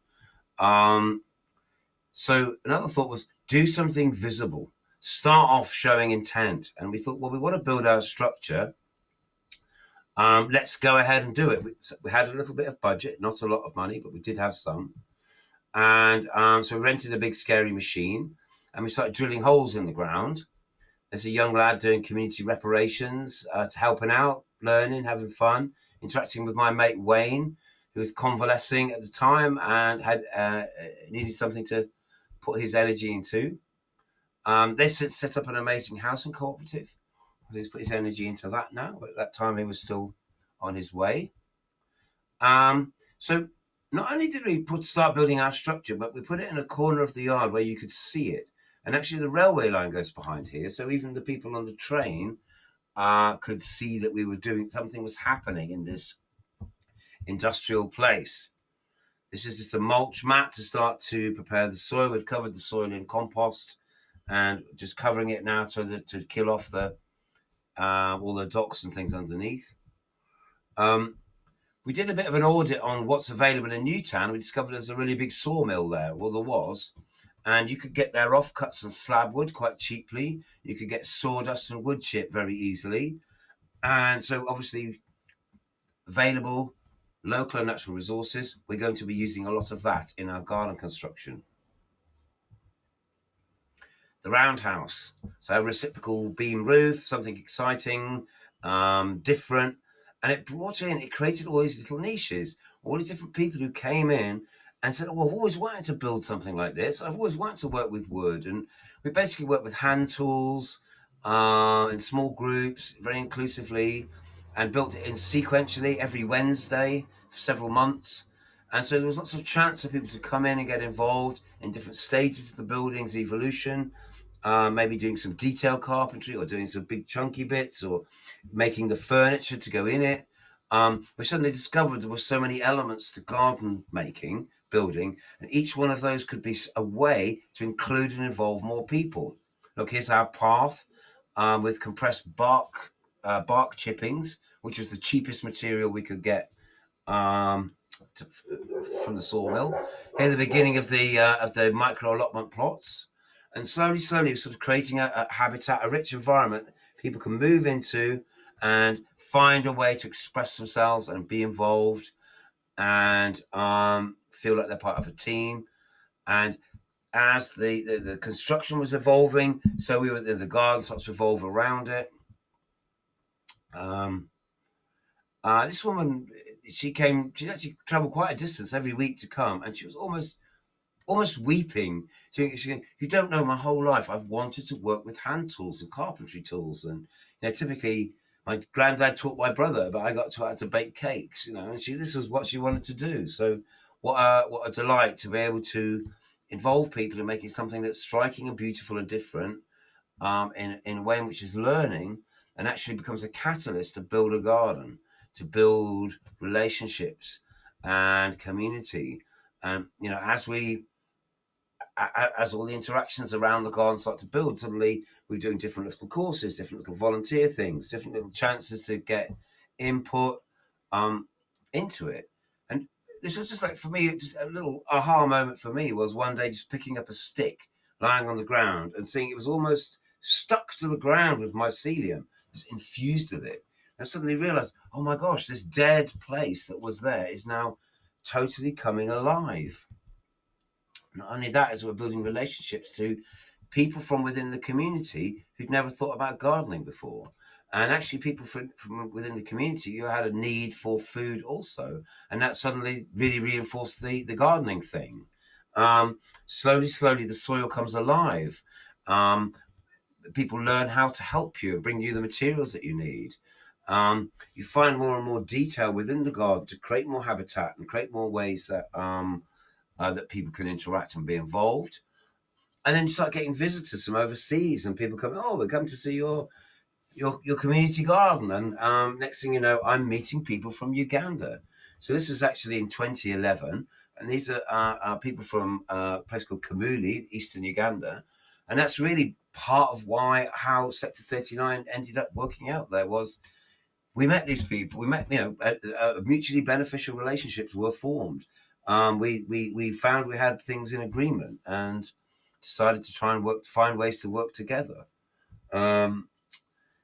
So another thought was do something visible. Start off showing intent. And we thought, well, we want to build our structure. Let's go ahead and do it. We had a little bit of budget, not a lot of money, but we did have some. And so we rented a big scary machine and we started drilling holes in the ground. There's a young lad doing community reparations, to helping out, learning, having fun, interacting with my mate Wayne, who was convalescing at the time and had needed something to put his energy into. They set up an amazing housing cooperative. He's put his energy into that now, but at that time he was still on his way. So not only did we start building our structure, but we put it in a corner of the yard where you could see it. And actually the railway line goes behind here. So even the people on the train could see that we were doing something was happening in this industrial place. This is just a mulch mat to start to prepare the soil. We've covered the soil in compost and just covering it now so that to kill off the all the docks and things underneath. We did a bit of an audit on what's available in Newtown. We discovered there's a really big sawmill there. Well, there was. And you could get their offcuts and slab wood quite cheaply. You could get sawdust and wood chip very easily. And so obviously available local and natural resources. We're going to be using a lot of that in our garden construction. The roundhouse. So a reciprocal beam roof, something exciting, different. And it created all these little niches, all these different people who came in and said, oh, I've always wanted to build something like this. I've always wanted to work with wood. And we basically work with hand tools in small groups, very inclusively, and built it in sequentially every Wednesday for several months. And so there was lots of chance for people to come in and get involved in different stages of the building's evolution. Maybe doing some detail carpentry or doing some big chunky bits or making the furniture to go in it. We suddenly discovered there were so many elements to garden making, building, and each one of those could be a way to include and involve more people. Look, here's our path with compressed bark bark chippings, which was the cheapest material we could get to, from the sawmill. Here, the beginning of the micro allotment plots, and slowly, sort of creating a habitat, a rich environment people can move into and find a way to express themselves and be involved and feel like they're part of a team. And as the construction was evolving, so we were the garden starts to evolve around it. This woman, she actually traveled quite a distance every week to come, and she was almost weeping. She you don't know, my whole life I've wanted to work with hand tools and carpentry tools, and typically my granddad taught my brother, but I got taught how to bake cakes, and this was what she wanted to do. So what a delight to be able to involve people in making something that's striking and beautiful and different, in a way in which is learning and actually becomes a catalyst to build a garden, to build relationships and community. And as all the interactions around the garden start to build, suddenly we're doing different little courses, different little volunteer things, different little chances to get input into it. And this was just like, for me, just a little aha moment for me was one day just picking up a stick lying on the ground and seeing it was almost stuck to the ground with mycelium, just infused with it. And suddenly realized, oh my gosh, this dead place that was there is now totally coming alive. Not only that, as we're building relationships to people from within the community who'd never thought about gardening before. And actually people from within the community who had a need for food also. And that suddenly really reinforced the gardening thing. Slowly, the soil comes alive. People learn how to help you and bring you the materials that you need. You find more and more detail within the garden to create more habitat and create more ways that that people can interact and be involved. And then you start getting visitors from overseas, and people come, oh, we're coming to see your community garden. And next thing you know, I'm meeting people from Uganda. So this was actually in 2011, and these are people from a place called Kamuli, eastern Uganda, and that's really part of how Sector 39 ended up working out there. Was we met these people. We met, mutually beneficial relationships were formed. We found we had things in agreement and decided to try and find ways to work together.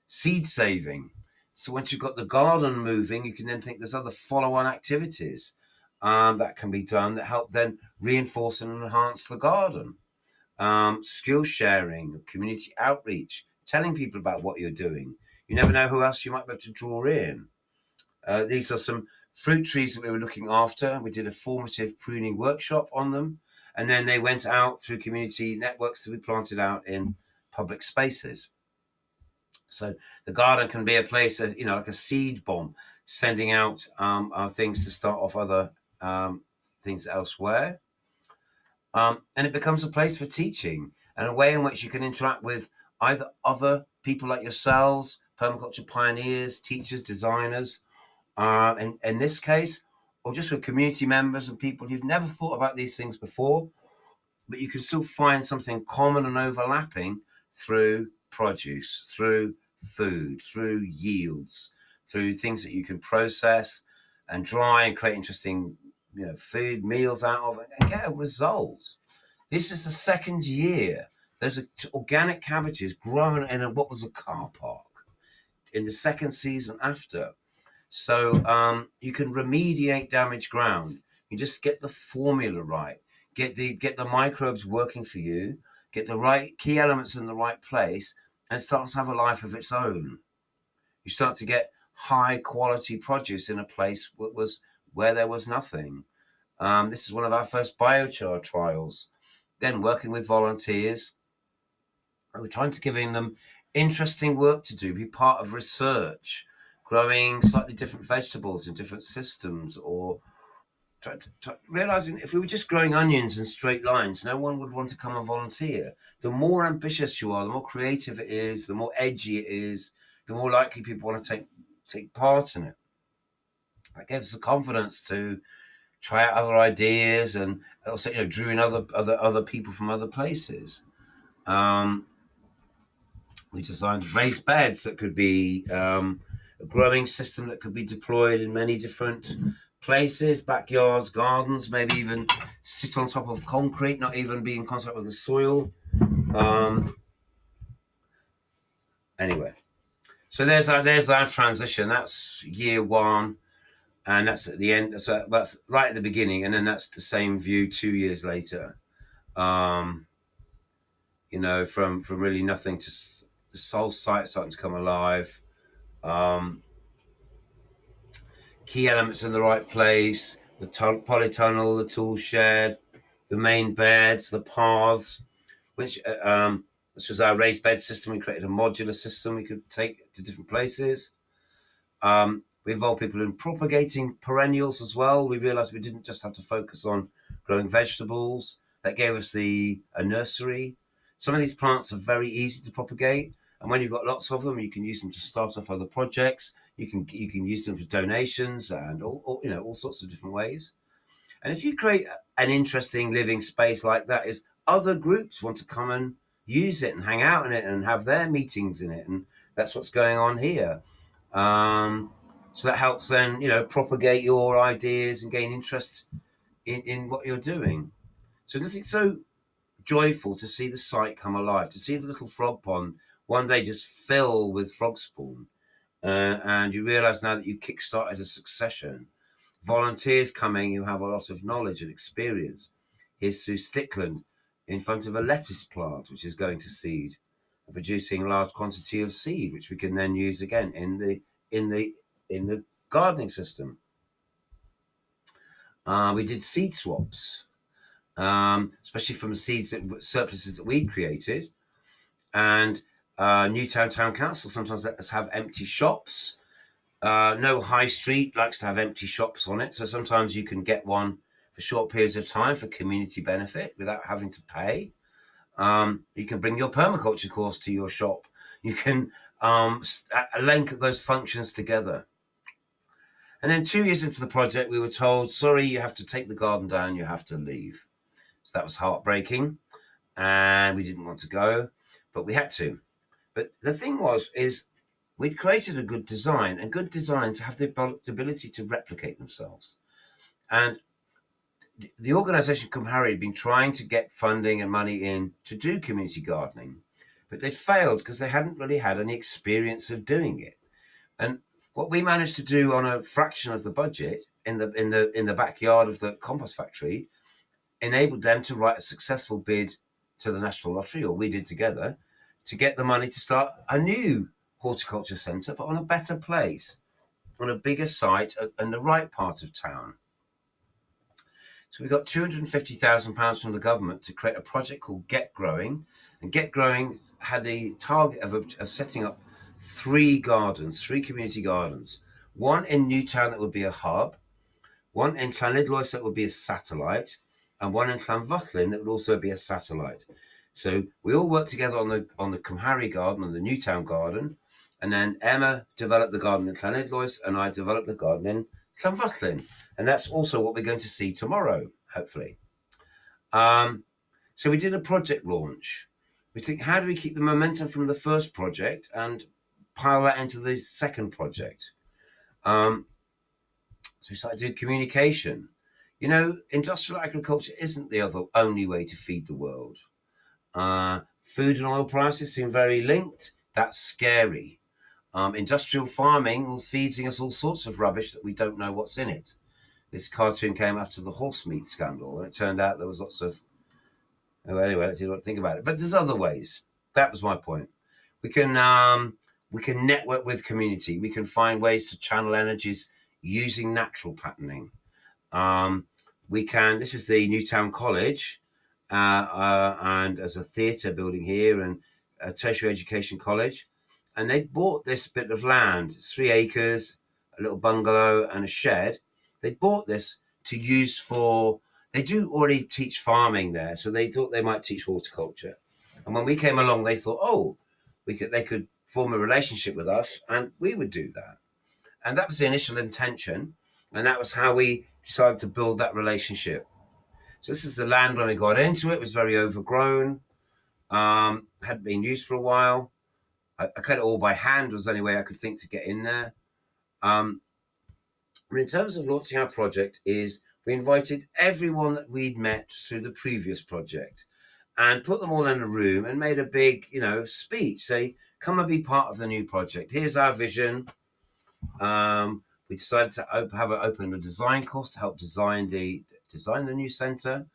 Seed saving. So once you've got the garden moving, you can then think there's other follow-on activities that can be done that help then reinforce and enhance the garden. Skill sharing, community outreach, telling people about what you're doing. You never know who else you might be able to draw in. These are some fruit trees that we were looking after. We did a formative pruning workshop on them, and then they went out through community networks to be planted out in public spaces. So the garden can be a place, like a seed bomb, sending out things to start off other things elsewhere. And it becomes a place for teaching and a way in which you can interact with either other people like yourselves, permaculture pioneers, teachers, designers, in this case, or just with community members and people who've never thought about these things before, but you can still find something common and overlapping through produce, through food, through yields, through things that you can process and dry and create interesting food meals out of, and get a result. This is the second year. Those are organic cabbages growing in what was a car park in the second season after. So you can remediate damaged ground. You just get the formula right. Get the microbes working for you. Get the right key elements in the right place, and it starts to have a life of its own. You start to get high quality produce in a place where there was nothing. This is one of our first biochar trials. Again, working with volunteers. We're trying to give them interesting work to do, be part of research, growing slightly different vegetables in different systems, or realizing if we were just growing onions in straight lines, no one would want to come and volunteer. The more ambitious you are, the more creative it is, the more edgy it is, the more likely people want to take part in it. That gives us the confidence to try out other ideas, and also drew in other people from other places. We designed raised beds that could be a growing system that could be deployed in many different places, backyards, gardens, maybe even sit on top of concrete, not even be in contact with the soil. Anyway, so there's our transition. That's year one, and that's at the end. So that's right at the beginning, and then that's the same view 2 years later. You know, from really nothing to the whole site starting to come alive. Key elements in the right place, the polytunnel, the tool shed, the main beds, the paths, which this was our raised bed system. We created a modular system we could take to different places. We involved people in propagating perennials as well. We realized we didn't just have to focus on growing vegetables. That gave us a nursery. Some of these plants are very easy to propagate, and when you've got lots of them, you can use them to start off other projects. You can use them for donations and all sorts of different ways. And if you create an interesting living space like that, is other groups want to come and use it and hang out in it and have their meetings in it, and that's what's going on here. So that helps then, propagate your ideas and gain interest in what you're doing. So it's so joyful to see the site come alive, to see the little frog pond one day just fill with frog spawn. And you realize now that you kick-started a succession. Volunteers coming who have a lot of knowledge and experience. Here's Sue Stickland in front of a lettuce plant, which is going to seed, producing a large quantity of seed, which we can then use again in the gardening system. We did seed swaps, especially from surpluses that we created. And Newtown Town Council sometimes let us have empty shops. No high street likes to have empty shops on it, so sometimes you can get one for short periods of time for community benefit without having to pay. You can bring your permaculture course to your shop. You can link those functions together. And then 2 years into the project, we were told, sorry, you have to take the garden down, you have to leave. So that was heartbreaking, and we didn't want to go, but we had to. But the thing is we'd created a good design, and good designs have the ability to replicate themselves. And the organisation Cwm Harry had been trying to get funding and money in to do community gardening, but they'd failed because they hadn't really had any experience of doing it. And what we managed to do on a fraction of the budget in the backyard of the compost factory enabled them to write a successful bid to the National Lottery, or we did together, to get the money to start a new horticulture centre, but on a better place, on a bigger site in the right part of town. So we got £250,000 from the government to create a project called Get Growing, and Get Growing had the target of setting up 3 community gardens. One in Newtown that would be a hub, one in Llanidloes that would be a satellite, and one in Llanfyllin that would also be a satellite. So we all worked together on the Cwm Harry garden and the Newtown garden, and then Emma developed the garden in Llanidloes, and I developed the garden in Llanfyllin, and that's also what we're going to see tomorrow, hopefully. So we did a project launch. We think, how do we keep the momentum from the first project and pile that into the second project? So we started doing communication. Industrial agriculture isn't the only way to feed the world. Food and oil prices seem very linked. That's scary. Industrial farming was feeding us all sorts of rubbish that we don't know what's in it. This cartoon came after the horse meat scandal, and it turned out there was lots of... anyway, let's see what I think about it. But there's other ways. That was my point. We can network with community. We can find ways to channel energies using natural patterning. This is the Newtown College, and as a theatre building here and a tertiary education college. And they bought this bit of land. It's 3 acres, a little bungalow and a shed. They bought this to use for... They do already teach farming there, so they thought they might teach horticulture. And when we came along, they thought, they could form a relationship with us, and we would do that. And that was the initial intention, and that was how we decided to build that relationship. So this is the land when we got into it. It was very overgrown, hadn't been used for a while. I cut it all by hand, was the only way I could think to get in there. In terms of launching our project, is we invited everyone that we'd met through the previous project and put them all in a room and made a big, speech. Say, come and be part of the new project. Here's our vision. We decided to open a design course to help design the new centre.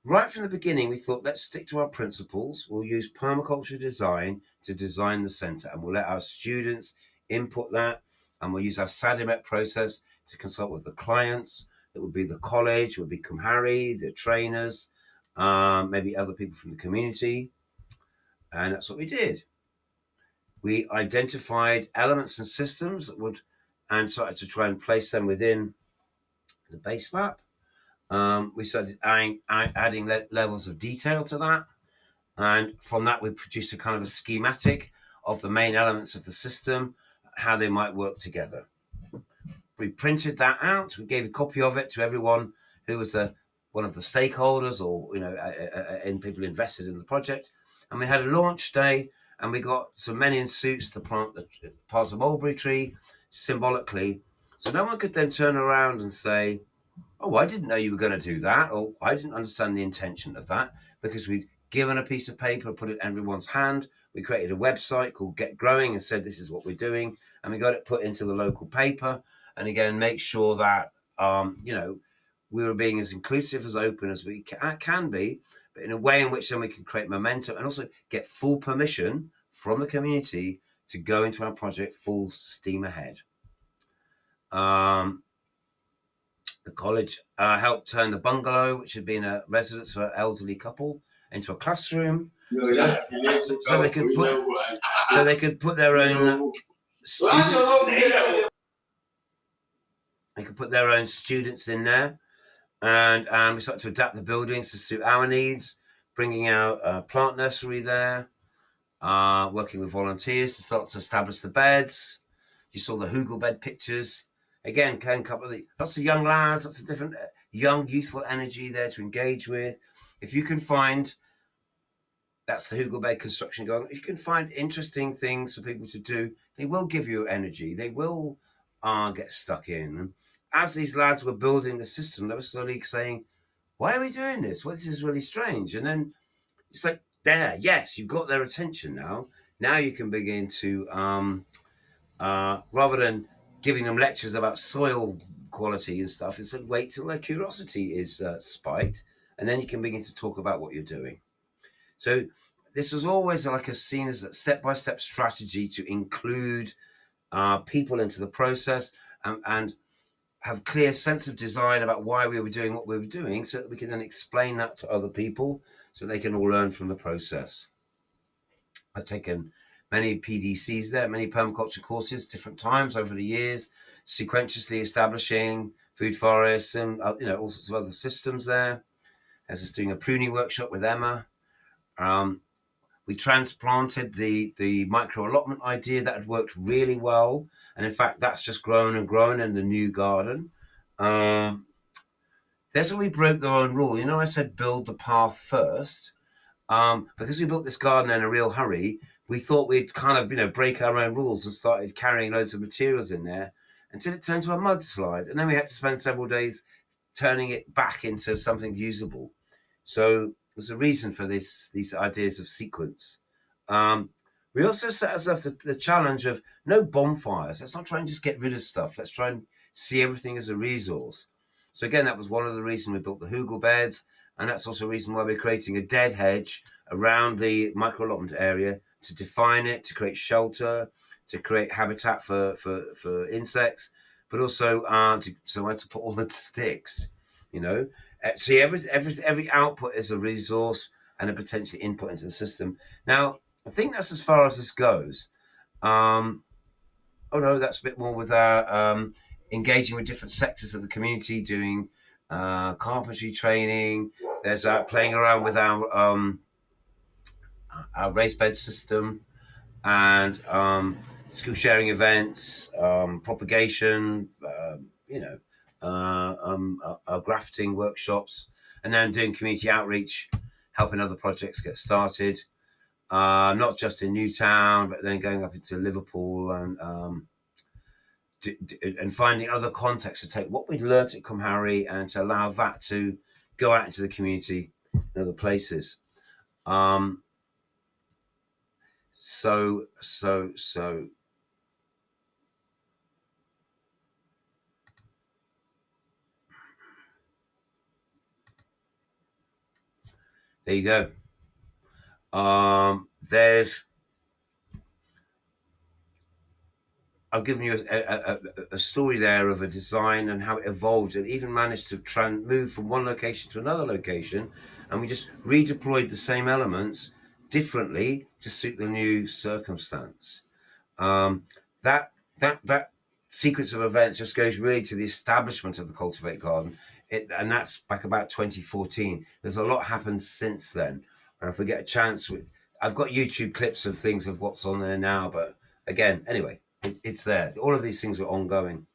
Right from the beginning, we thought, let's stick to our principles. We'll use permaculture design to design the centre, and we'll let our students input that, and we'll use our Sadimet process to consult with the clients. It would be the college, it would be Cwm Harry, the trainers, maybe other people from the community. And that's what we did. We identified elements and systems and started to try and place them within the base map. We started adding levels of detail to that. And from that, we produced a kind of a schematic of the main elements of the system, how they might work together. We printed that out. We gave a copy of it to everyone who was one of the stakeholders or, and people invested in the project. And we had a launch day, and we got some men in suits to plant the parts of mulberry tree symbolically. So no one could then turn around and say, oh, I didn't know you were going to do that, or I didn't understand the intention of that, because we'd given a piece of paper, put it in everyone's hand. We created a website called Get Growing and said, this is what we're doing. And we got it put into the local paper. And again, make sure that, we were being as inclusive, as open as we can be, but in a way in which then we can create momentum and also get full permission from the community to go into our project full steam ahead. The college helped turn the bungalow, which had been a residence for an elderly couple, into a classroom, so they could put their own students. They could put their own students in there, and we started to adapt the buildings to suit our needs, bringing out a plant nursery there, working with volunteers to start to establish the beds. You saw the hugel bed pictures. Again, lots of young lads, lots of different young, youthful energy there to engage with. If you can find, that's the hugel bed construction going, if you can find interesting things for people to do, they will give you energy. They will get stuck in. As these lads were building the system, they were slowly saying, why are we doing this? Well, this is really strange. And then it's like, yes, you've got their attention now. Now you can begin to, rather than giving them lectures about soil quality and stuff, it's like, wait till their curiosity is spiked, and then you can begin to talk about what you're doing. So this was always like seen as a step-by-step strategy to include people into the process and have clear sense of design about why we were doing what we were doing, so that we can then explain that to other people so they can all learn from the process. I've taken many PDCs there, many permaculture courses, different times over the years, sequentially establishing food forests and all sorts of other systems there. I was just doing a pruning workshop with Emma. We transplanted the micro allotment idea that had worked really well, and in fact that's just grown and grown in the new garden. There's where we broke their own rule. I said build the path first. Because we built this garden in a real hurry, we thought we'd kind of, break our own rules and started carrying loads of materials in there until it turned to a mudslide. And then we had to spend several days turning it back into something usable. So there's a reason for these ideas of sequence. We also set ourselves the challenge of no bonfires. Let's not try and just get rid of stuff. Let's try and see everything as a resource. So again, that was one of the reasons we built the hugel beds. And that's also a reason why we're creating a dead hedge around the micro allotment area to define it, to create shelter, to create habitat for insects, but also somewhere to put all the sticks. See, every output is a resource and a potential input into the system. Now, I think that's as far as this goes. That's a bit more with our engaging with different sectors of the community, doing carpentry training. There's playing around with our raised bed system and skill sharing events, propagation, our grafting workshops, and then doing community outreach, helping other projects get started. not just in Newtown, but then going up into Liverpool and finding other contexts to take what we'd learnt at Cwm Harry and to allow that to go out into the community in other places. So there you go. I've given you a story there of a design and how it evolved and even managed to move from one location to another location, and we just redeployed the same elements differently to suit the new circumstance. That sequence of events just goes really to the establishment of the Cultivate Garden, and that's back about 2014. There's a lot happened since then, and if we get a chance, I've got YouTube clips of things of what's on there now, but again, anyway, it's there. All of these things are ongoing.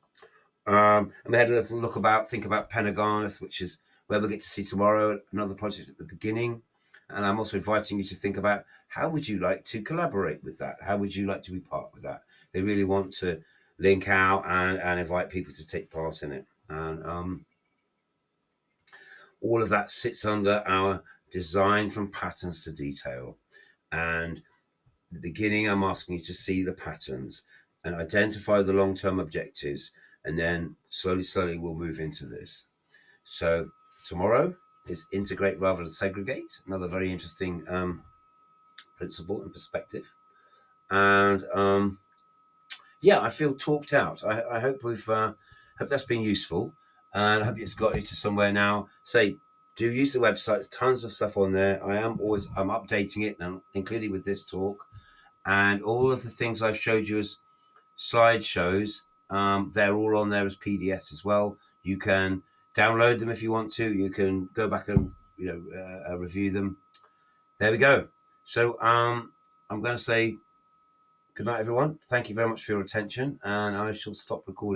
And we had a little think about Penygarnedd, which is where we'll get to see tomorrow, another project at the beginning. And I'm also inviting you to think about how would you like to collaborate with that? How would you like to be part of that? They really want to link out and invite people to take part in it. And all of that sits under our design from patterns to detail. And at the beginning, I'm asking you to see the patterns and identify the long-term objectives, and then slowly we'll move into this. So tomorrow is integrate rather than segregate, another very interesting principle and perspective. And yeah, I feel talked out. I hope hope that's been useful, and I hope it's got you to somewhere now. Do use the website. There's tons of stuff on there. I'm updating it now, including with this talk, and all of the things I've showed you as slideshows. They're all on there as PDFs as well. You can download them if you want to. You can go back and review them. There we go. So I'm going to say good night, everyone. Thank you very much for your attention, and I shall stop recording.